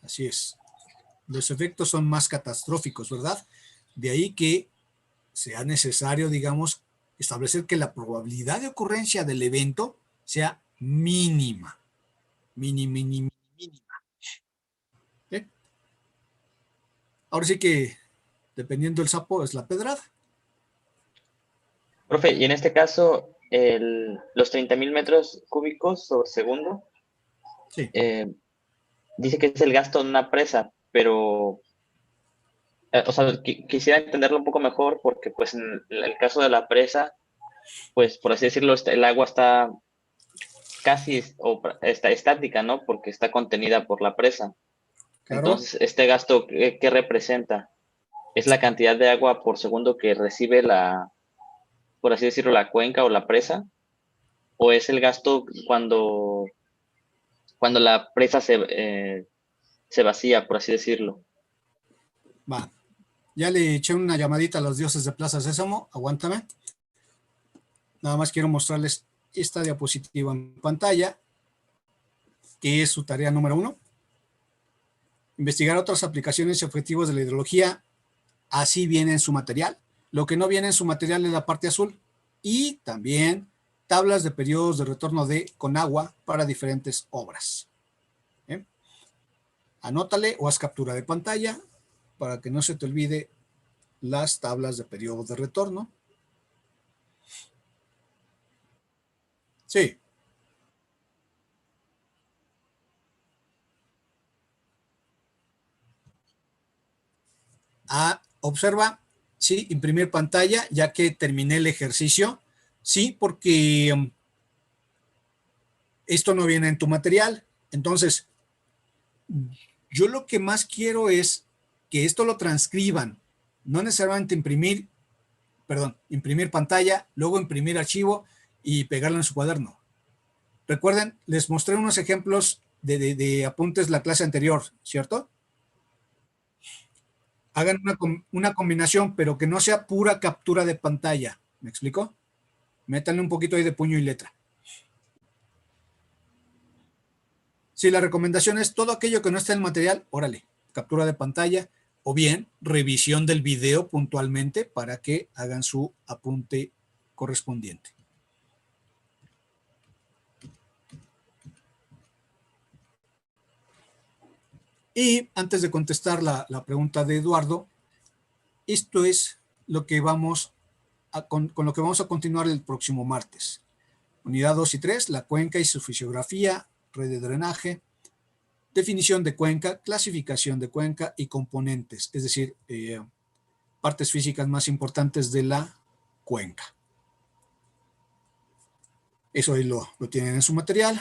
Así es. Los efectos son más catastróficos, ¿verdad? De ahí que sea necesario, digamos, establecer que la probabilidad de ocurrencia del evento sea mínima. Mínima. ¿Eh? Ahora sí que, dependiendo del sapo, es la pedrada. Profe, y en este caso, los 30,000 metros cúbicos sobre segundo, sí. Dice que es el gasto de una presa, pero, o sea, quisiera entenderlo un poco mejor porque, pues, en el caso de la presa, pues, por así decirlo, el agua está casi, o está estática, ¿no? Porque está contenida por la presa. Claro. Entonces, este gasto, ¿qué representa? ¿Es la cantidad de agua por segundo que recibe por así decirlo, la cuenca o la presa? ¿O es el gasto cuando la presa se vacía, por así decirlo? Va. Ya le eché una llamadita a los dioses de Plaza Sésamo. Aguántame. Nada más quiero mostrarles esta diapositiva en pantalla, que es su tarea número 1. Investigar otras aplicaciones y objetivos de la hidrología. Así viene en su material. Lo que no viene en su material es la parte azul. Y también tablas de periodos de retorno con agua para diferentes obras. Anótale o haz captura de pantalla para que no se te olvide las tablas de periodos de retorno. Sí. Observa, sí, imprimir pantalla, ya que terminé el ejercicio. Sí, porque esto no viene en tu material. Entonces, yo lo que más quiero es que esto lo transcriban. No necesariamente imprimir pantalla, luego imprimir archivo y pegarlo en su cuaderno. Recuerden, les mostré unos ejemplos de apuntes la clase anterior, ¿cierto? Hagan una combinación, pero que no sea pura captura de pantalla. ¿Me explico? Métanle un poquito ahí de puño y letra. Si la recomendación es todo aquello que no está en el material, órale, captura de pantalla, o bien revisión del video puntualmente para que hagan su apunte correspondiente. Y antes de contestar la pregunta de Eduardo, esto es lo que con lo que vamos a continuar el próximo martes. Unidad 2 y 3, la cuenca y su fisiografía, red de drenaje, definición de cuenca, clasificación de cuenca y componentes, es decir, partes físicas más importantes de la cuenca. Eso ahí lo tienen en su material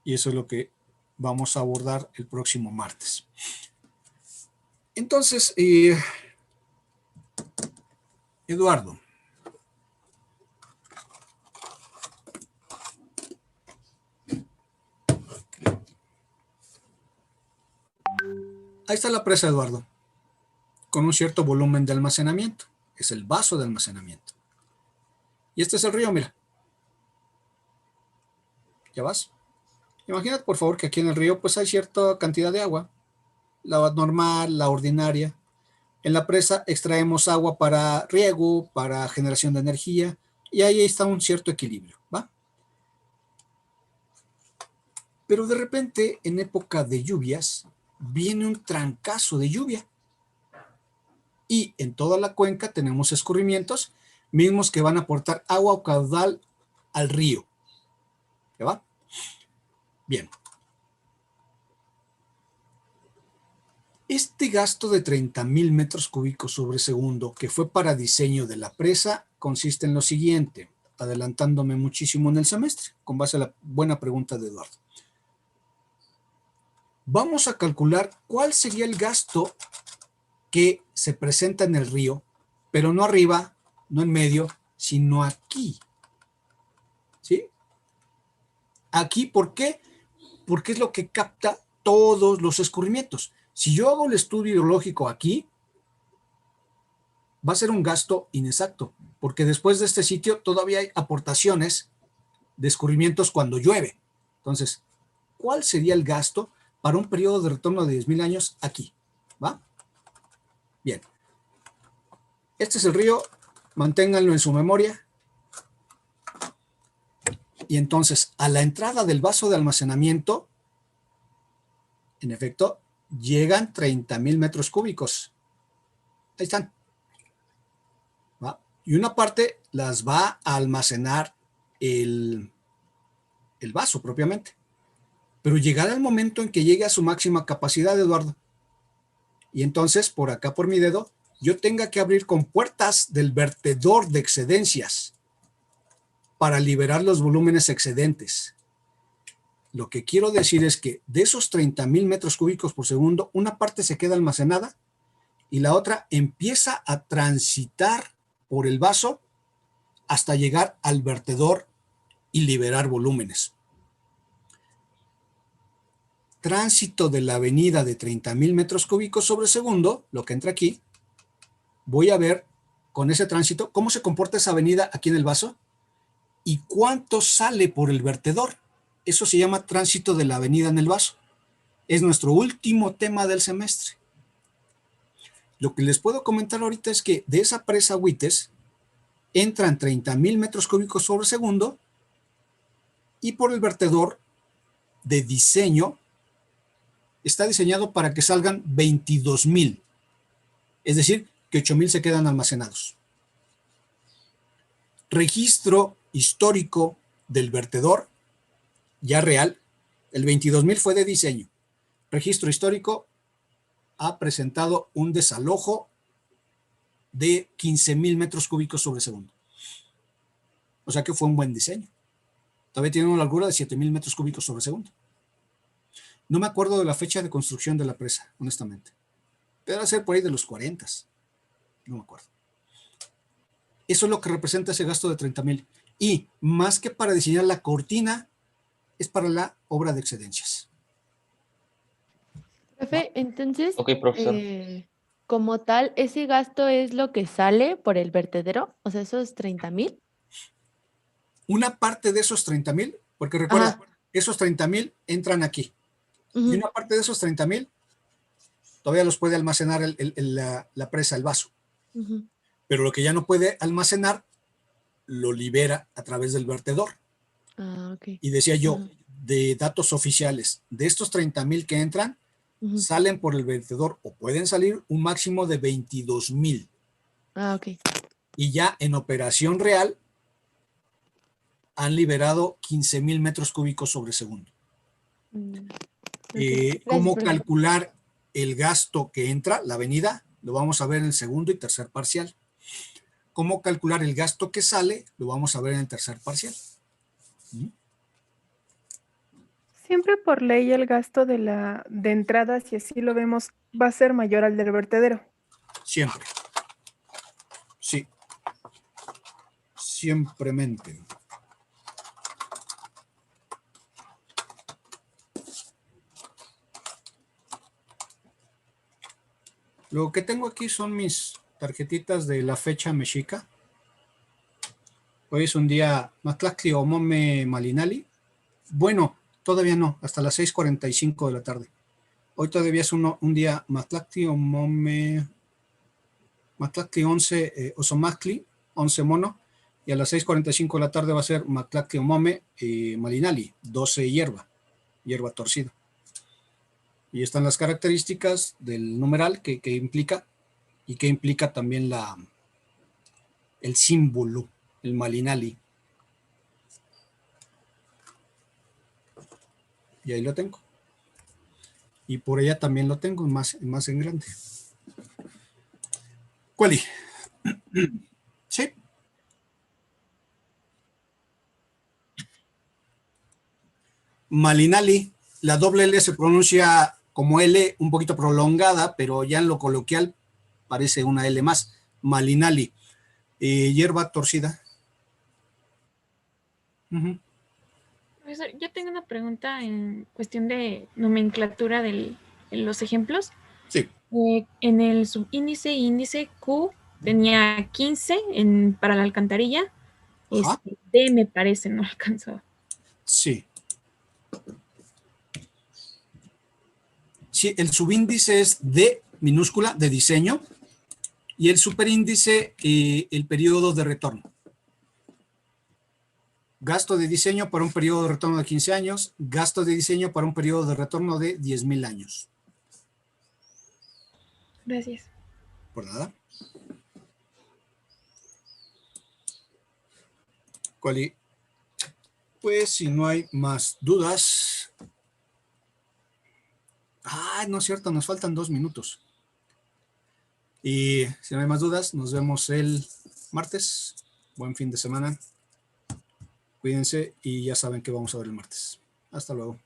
y eso es lo que vamos a abordar el próximo martes. Entonces, Eduardo, ahí está la presa, Eduardo, con un cierto volumen de almacenamiento. Es el vaso de almacenamiento. Y este es el río, mira. ¿Ya vas? Imagínate, por favor, que aquí en el río pues hay cierta cantidad de agua. La normal, la ordinaria. En la presa extraemos agua para riego, para generación de energía, y ahí está un cierto equilibrio, ¿va? Pero de repente, en época de lluvias, viene un trancazo de lluvia. Y en toda la cuenca tenemos escurrimientos, mismos que van a aportar agua o caudal al río. ¿Ya va? Bien. Este gasto de 30,000 metros cúbicos sobre segundo, que fue para diseño de la presa, consiste en lo siguiente, adelantándome muchísimo en el semestre, con base a la buena pregunta de Eduardo. Vamos a calcular cuál sería el gasto que se presenta en el río, pero no arriba, no en medio, sino aquí. ¿Sí? Aquí, ¿por qué? Porque es lo que capta todos los escurrimientos. Si yo hago el estudio hidrológico aquí, va a ser un gasto inexacto, porque después de este sitio todavía hay aportaciones de escurrimientos cuando llueve. Entonces, ¿cuál sería el gasto para un periodo de retorno de 10,000 años aquí? ¿Va? Bien. Este es el río, manténganlo en su memoria. Y entonces, a la entrada del vaso de almacenamiento, en efecto, llegan 30,000 metros cúbicos. Ahí están. ¿Va? Y una parte las va a almacenar el vaso propiamente. Pero llegará el momento en que llegue a su máxima capacidad, Eduardo. Y entonces, por acá por mi dedo, yo tenga que abrir compuertas del vertedor de excedencias para liberar los volúmenes excedentes. Lo que quiero decir es que de esos 30,000 metros cúbicos por segundo, una parte se queda almacenada y la otra empieza a transitar por el vaso hasta llegar al vertedor y liberar volúmenes. Tránsito de la avenida de 30,000 metros cúbicos sobre segundo, lo que entra aquí, voy a ver con ese tránsito cómo se comporta esa avenida aquí en el vaso y cuánto sale por el vertedor. Eso se llama tránsito de la avenida en el vaso. Es nuestro último tema del semestre. Lo que les puedo comentar ahorita es que de esa presa Huites entran 30,000 metros cúbicos sobre segundo y por el vertedor de diseño está diseñado para que salgan 22,000. Es decir, que 8,000 se quedan almacenados. Registro histórico del vertedor ya real, el 22,000 fue de diseño. Registro histórico ha presentado un desalojo de 15,000 metros cúbicos sobre segundo. O sea que fue un buen diseño. Todavía tiene una largura de 7,000 metros cúbicos sobre segundo. No me acuerdo de la fecha de construcción de la presa, honestamente. Debe ser por ahí de los 40. No me acuerdo. Eso es lo que representa ese gasto de 30,000. Y más que para diseñar la cortina, es para la obra de excedencias. Profe, entonces, Ok, profesor. como tal, ¿ese gasto es lo que sale por el vertedero? O sea, esos 30,000. Una parte de esos 30,000, porque recuerda, esos 30,000 entran aquí. Y una parte de esos 30,000 todavía los puede almacenar la presa, el vaso. Pero lo que ya no puede almacenar, lo libera a través del vertedor. Okay. Y decía yo, de datos oficiales, de estos 30,000 que entran, salen por el vertedor o pueden salir un máximo de 22,000. Ok. Y ya en operación real han liberado 15,000 metros cúbicos sobre segundo. ¿Cómo calcular el gasto que entra, la avenida? Lo vamos a ver en el segundo y tercer parcial. ¿Cómo calcular el gasto que sale? Lo vamos a ver en el tercer parcial. Siempre por ley el gasto de entrada, si así lo vemos, va a ser mayor al del vertedero. Siempre. Sí. Siempremente. Lo que tengo aquí son mis tarjetitas de la fecha mexica. Hoy es un día Matlactli o Mome Malinali. Bueno, todavía no, hasta las 6:45 de la tarde. Hoy todavía es un día Matlactli o Mome Mactlactli 11 Osomactli, 11 mono, y a las 6:45 de la tarde va a ser Mactlactli Omome Malinali, 12 hierba torcida. Y están las características del numeral que implica, y que implica también el símbolo, el Malinali. Y ahí lo tengo. Y por allá también lo tengo, más en grande. ¿Cuál? Sí. Malinali, la doble L se pronuncia como L un poquito prolongada, pero ya en lo coloquial parece una L más. Malinali, hierba torcida. Profesor, yo tengo una pregunta en cuestión de nomenclatura de los ejemplos. Sí. En el subíndice e índice Q tenía 15 para la alcantarilla. D me parece, no alcanzó. Sí. Sí, el subíndice es D minúscula de diseño y el superíndice el periodo de retorno. Gasto de diseño para un periodo de retorno de 15 años, gasto de diseño para un periodo de retorno de 10,000 años. Gracias. Por nada. Cuali, pues si no hay más dudas. No es cierto, nos faltan 2 minutos. Y si no hay más dudas, nos vemos el martes. Buen fin de semana. Cuídense y ya saben que vamos a ver el martes. Hasta luego.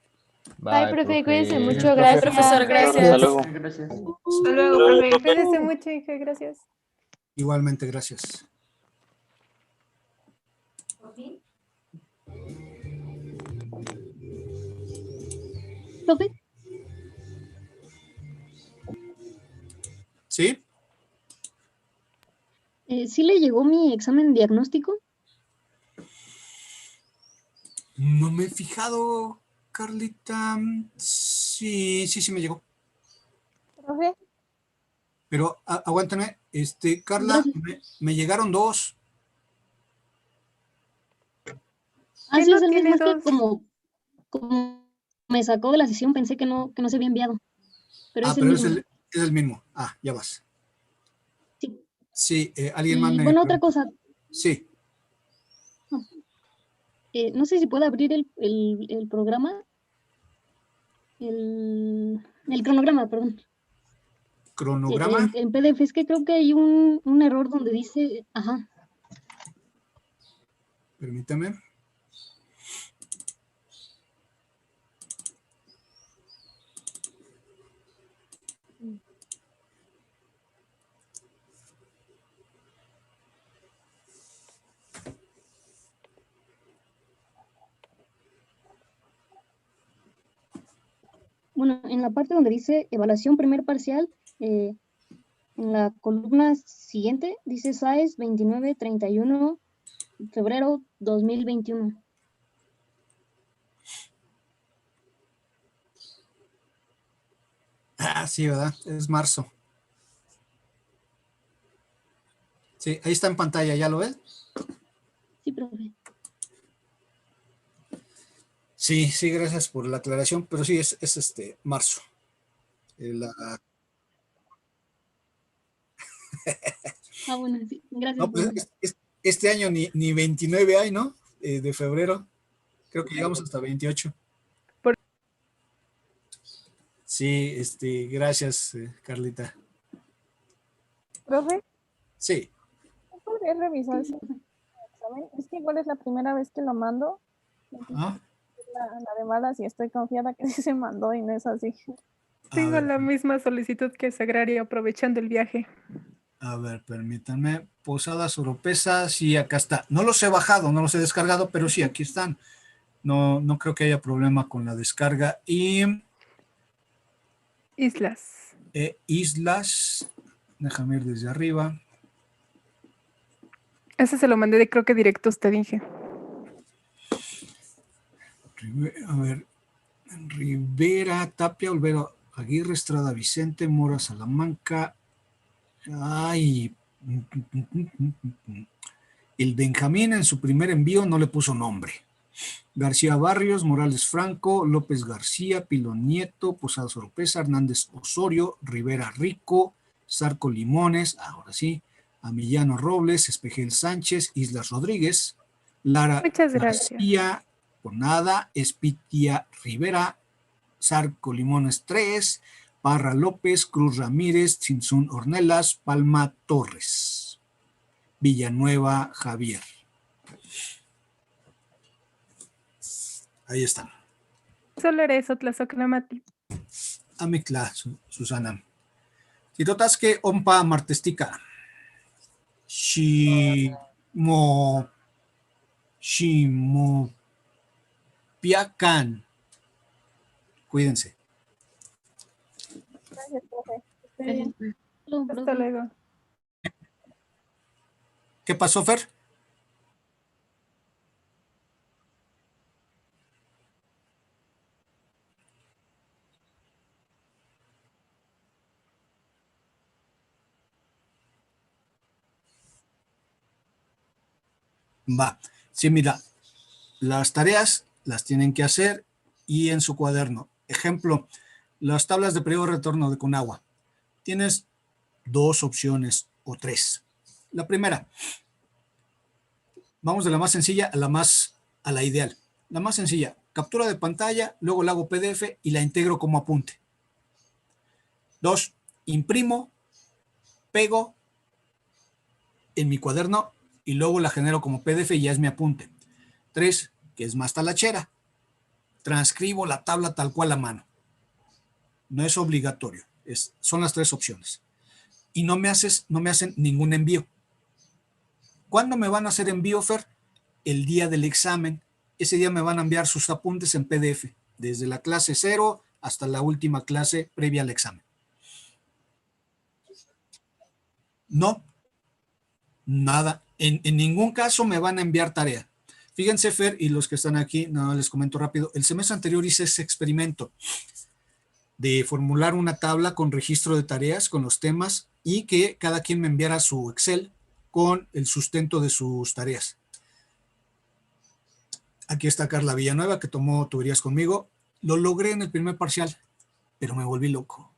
Bye, profe, cuídense mucho, Gracias. gracias. Profesor, gracias. Hasta luego. Gracias. Hasta luego, profe. Cuídense mucho, hija, gracias. Igualmente, gracias. Profe, ¿Sí? ¿Sí le llegó mi examen diagnóstico? No me he fijado, Carlita. Sí me llegó. Profe. Pero aguántame, Carla, me llegaron 2. Ah, sí, es el mismo, es que como me sacó de la sesión pensé que no se había enviado. Pero es el mismo. Es el mismo. Ya vas. Sí. Sí, alguien más me... Bueno, otra cosa. Sí. No sé si puede abrir el programa. El cronograma, perdón. ¿Cronograma? En PDF, es que creo que hay un error donde dice... Ajá. Permítame. Bueno, en la parte donde dice evaluación primer parcial, en la columna siguiente dice SAES 29-31 febrero 2021. Sí, ¿verdad? Es marzo. Sí, ahí está en pantalla, ¿ya lo ves? Sí, profe. Sí, gracias por la aclaración, pero sí, es marzo. Bueno, sí, gracias. No, pues este año ni 29 hay, ¿no? De febrero. Creo que llegamos hasta 28. Sí, gracias, Carlita. ¿Profe? Sí. ¿Podría revisar su examen? Es que igual es la primera vez que lo mando. La de malas y estoy confiada que sí se mandó y no es así. Tengo la misma solicitud que Sagrario aprovechando el viaje. A ver, permítanme. Posadas Oropesa, sí, acá está. No los he bajado, no los he descargado, pero sí, aquí están. No creo que haya problema con la descarga. Y... Islas. Islas. Déjame ir desde arriba. Ese se lo mandé creo que directo a usted, Inge. A ver. Rivera, Tapia, Olvero, Aguirre, Estrada, Vicente, Mora, Salamanca. Ay, El Benjamín en su primer envío no le puso nombre. García Barrios, Morales Franco, López García, Pilón Nieto, Posadas Oropesa, Hernández Osorio, Rivera Rico, Zarco Limones, ahora sí, Amillano Robles, Espejel Sánchez, Islas Rodríguez, Lara Muchas gracias. García, Conada, Espitia Rivera, Zarco Limones 3, Parra López, Cruz Ramírez, Cinzún Ornelas, Palma Torres, Villanueva Javier. Ahí están. Solo era eso, Tlazoclamati. Amicla, Susana. Titotasque ompa martestica. Shimo Piacan. Cuídense. Gracias, profe. Esté bien. Hasta luego. ¿Qué pasó, Fer? Va. Sí, mira, las tareas las tienen que hacer y en su cuaderno. Ejemplo, las tablas de periodo de retorno de Conagua. Tienes 2 opciones o 3. La primera, vamos de la más sencilla a la ideal. La más sencilla, captura de pantalla, luego la hago PDF y la integro como apunte. 2, imprimo, pego en mi cuaderno y luego la genero como PDF y ya es mi apunte. 3, que es más talachera, transcribo la tabla tal cual a mano. No es obligatorio, son las 3 opciones. Y no me hacen ningún envío. ¿Cuándo me van a hacer envío, Fer? El día del examen. Ese día me van a enviar sus apuntes en PDF, desde la clase 0 hasta la última clase previa al examen. No, nada. En ningún caso me van a enviar tarea. Fíjense, Fer, y los que están aquí, no les comento rápido. El semestre anterior hice ese experimento de formular una tabla con registro de tareas, con los temas, y que cada quien me enviara su Excel con el sustento de sus tareas. Aquí está Carla Villanueva, que tomó tuberías conmigo. Lo logré en el primer parcial, pero me volví loco.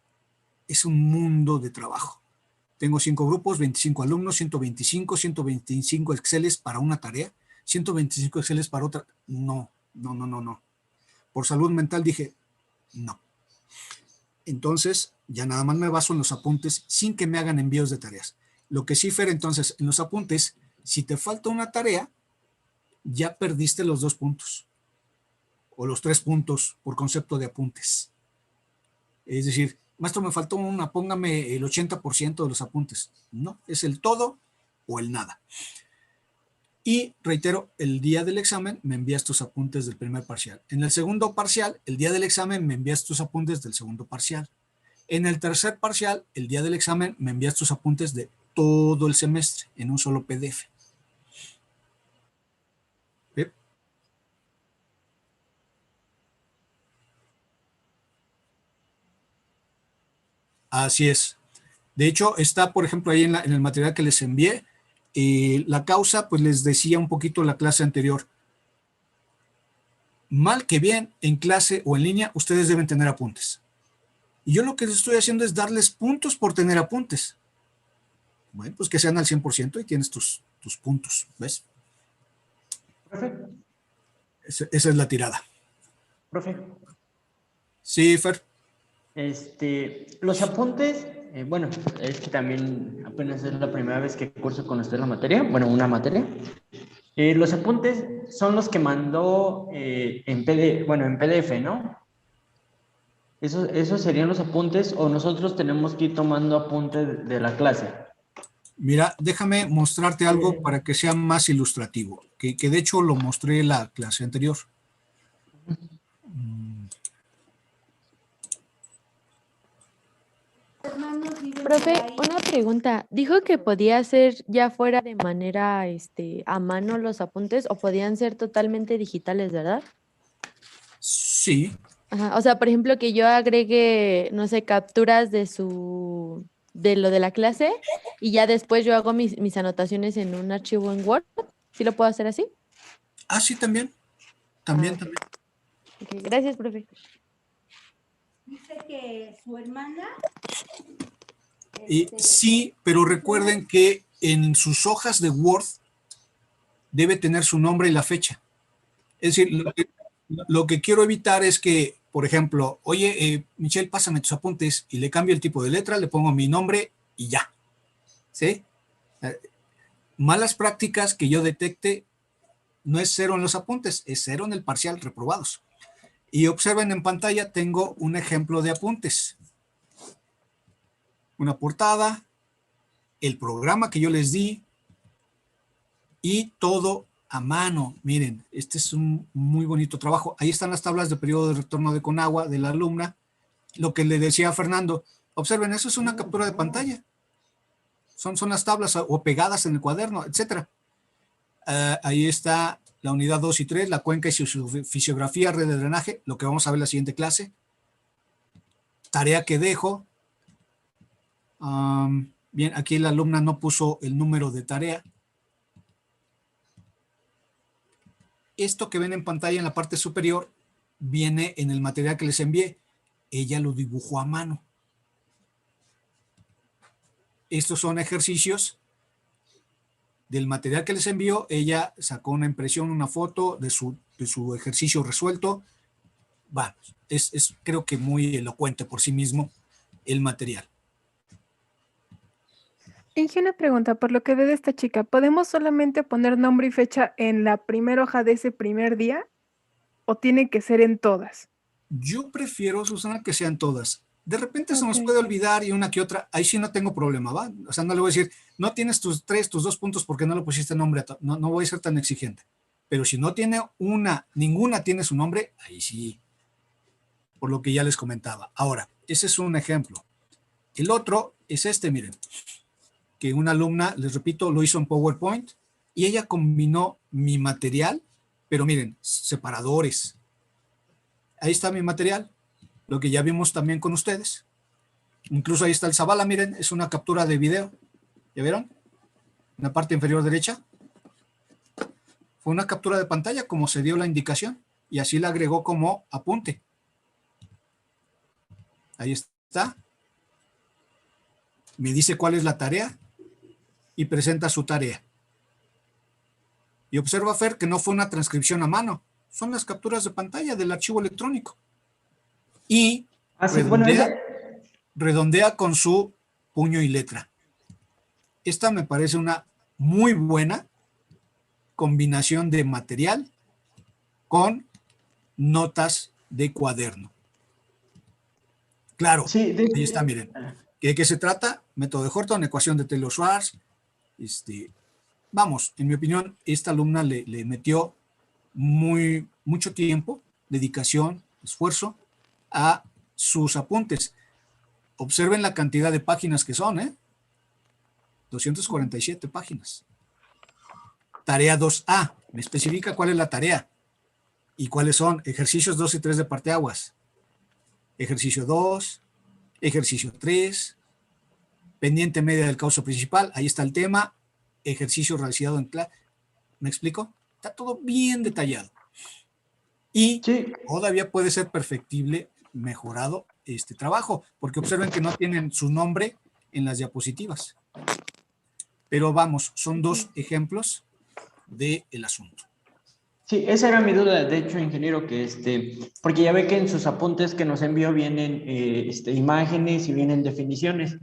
Es un mundo de trabajo. Tengo 5 grupos, 25 alumnos, 125 Exceles para una tarea, 125 Exceles para otra. No. Por salud mental dije, no. Entonces, ya nada más me baso en los apuntes sin que me hagan envíos de tareas. Lo que sí, Fer, entonces, en los apuntes, si te falta una tarea, ya perdiste los 2 puntos o los 3 puntos por concepto de apuntes. Es decir, maestro, me faltó una, póngame el 80% de los apuntes. No, es el todo o el nada. Y reitero, el día del examen me envías tus apuntes del primer parcial. En el segundo parcial, el día del examen me envías tus apuntes del segundo parcial. En el tercer parcial, el día del examen me envías tus apuntes de todo el semestre en un solo PDF. ¿Ve? Así es. De hecho, está, por ejemplo, ahí en el material que les envié, la causa, pues les decía un poquito la clase anterior. Mal que bien, en clase o en línea, ustedes deben tener apuntes. Y yo lo que les estoy haciendo es darles puntos por tener apuntes. Bueno, pues que sean al 100% y tienes tus puntos, ¿ves? Profe. Esa es la tirada. Profe. Sí, Fer. Los apuntes, bueno, es que también apenas es la primera vez que curso con usted la materia, bueno, una materia. Los apuntes son los que mandó en PDF, ¿no? ¿Esos serían los apuntes o nosotros tenemos que ir tomando apuntes de la clase? Mira, déjame mostrarte algo para que sea más ilustrativo, que de hecho lo mostré en la clase anterior. Profe, una pregunta. Dijo que podía ser ya fuera de manera a mano los apuntes o podían ser totalmente digitales, ¿verdad? Sí. Ajá, o sea, por ejemplo, que yo agregue, no sé, capturas de su de lo de la clase y ya después yo hago mis anotaciones en un archivo en Word. ¿Sí lo puedo hacer así? Ah, sí, también. También. Ok, gracias, profe. Dice que su hermana... Sí, pero recuerden que en sus hojas de Word debe tener su nombre y la fecha. Es decir, lo que quiero evitar es que, por ejemplo, oye, Michelle, pásame tus apuntes y le cambio el tipo de letra, le pongo mi nombre y ya. ¿Sí? Malas prácticas que yo detecte no es 0 en los apuntes, es 0 en el parcial, reprobados. Y observen en pantalla, tengo un ejemplo de apuntes. Una portada, el programa que yo les di y todo a mano. Miren, este es un muy bonito trabajo. Ahí están las tablas de periodo de retorno de Conagua de la alumna. Lo que le decía a Fernando, observen, eso es una captura de pantalla. Son las tablas o pegadas en el cuaderno, etc. Ahí está la unidad 2 y 3, la cuenca y su fisiografía, red de drenaje, lo que vamos a ver en la siguiente clase. Tarea que dejo. Bien, aquí la alumna no puso el número de tarea. Esto que ven en pantalla en la parte superior viene en el material que les envié. Ella lo dibujó a mano. Estos son ejercicios del material que les envió. Ella sacó una impresión, una foto de su ejercicio resuelto. Vamos, es creo que muy elocuente por sí mismo el material. Inge, una pregunta, por lo que ve de esta chica, ¿podemos solamente poner nombre y fecha en la primera hoja de ese primer día? ¿O tiene que ser en todas? Yo prefiero, Susana, que sean todas. De repente se nos puede olvidar y una que otra, ahí sí no tengo problema, ¿va? O sea, no le voy a decir, no tienes tus 2 puntos porque no le pusiste nombre, no voy a ser tan exigente. Pero si no tiene ninguna tiene su nombre, ahí sí, por lo que ya les comentaba. Ahora, ese es un ejemplo. El otro es este, miren, que una alumna, les repito, lo hizo en PowerPoint y ella combinó mi material, pero miren, separadores. Ahí está mi material, lo que ya vimos también con ustedes. Incluso ahí está el Zavala, miren, es una captura de video. ¿Ya vieron? En la parte inferior derecha. Fue una captura de pantalla como se dio la indicación y así la agregó como apunte. Ahí está. Me dice cuál es la tarea y presenta su tarea. Y observa, Fer, que no fue una transcripción a mano. Son las capturas de pantalla del archivo electrónico. Y redondea con su puño y letra. Esta me parece una muy buena combinación de material con notas de cuaderno. Claro, sí, ahí está, miren. ¿De qué se trata? Método de Horton, ecuación de Taylor-Schwarz. Vamos, en mi opinión, esta alumna le metió mucho tiempo, dedicación, esfuerzo a sus apuntes. Observen la cantidad de páginas que son, 247 páginas. Tarea 2A, me especifica cuál es la tarea y cuáles son ejercicios 2 y 3 de parteaguas. Ejercicio 2, ejercicio 3, pendiente media del causa principal, ahí está el tema, ejercicio realizado en clase. ¿Me explico? Está todo bien detallado. Y todavía puede ser perfectible, mejorado este trabajo, porque observen que no tienen su nombre en las diapositivas. Pero vamos, son 2 ejemplos del asunto. Sí, esa era mi duda, de hecho, ingeniero, que porque ya ve que en sus apuntes que nos envió vienen imágenes y vienen definiciones.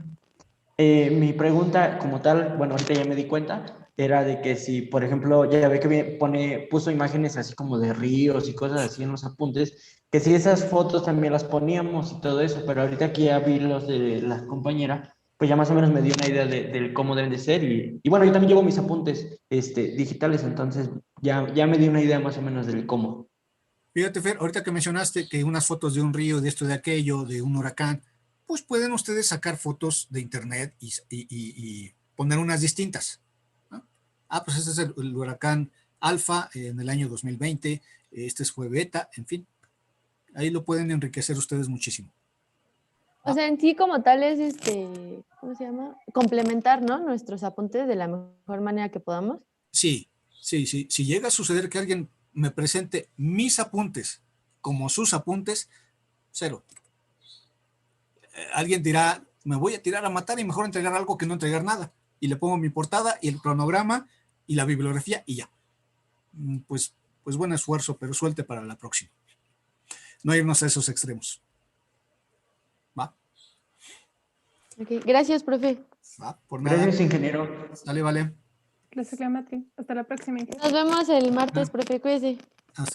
Mi pregunta como tal, bueno, ahorita ya me di cuenta, era de que si, por ejemplo, ya ve que puso imágenes así como de ríos y cosas así en los apuntes, que si esas fotos también las poníamos y todo eso, pero ahorita que ya vi los de la compañera, pues ya más o menos me dio una idea de cómo deben de ser y bueno, yo también llevo mis apuntes digitales, entonces ya me dio una idea más o menos del cómo. Fíjate, Fer, ahorita que mencionaste que unas fotos de un río, de esto, de aquello, de un huracán, pues pueden ustedes sacar fotos de internet y poner unas distintas, ¿no? Pues este es el huracán Alfa en el año 2020, este fue Beta, en fin. Ahí lo pueden enriquecer ustedes muchísimo. O sea, en sí como tal es ¿cómo se llama? Complementar, ¿no? Nuestros apuntes de la mejor manera que podamos. Sí. Si llega a suceder que alguien me presente mis apuntes como sus apuntes, cero. Alguien dirá, me voy a tirar a matar y mejor entregar algo que no entregar nada. Y le pongo mi portada y el cronograma y la bibliografía y ya. Pues buen esfuerzo, pero suelte para la próxima. No irnos a esos extremos. ¿Va? Okay. Gracias, profe. ¿Va? Por nada. Gracias, ingeniero. Dale, vale. Gracias, Clematri. Hasta la próxima. Nos vemos el martes, profe. Cuídese. Hasta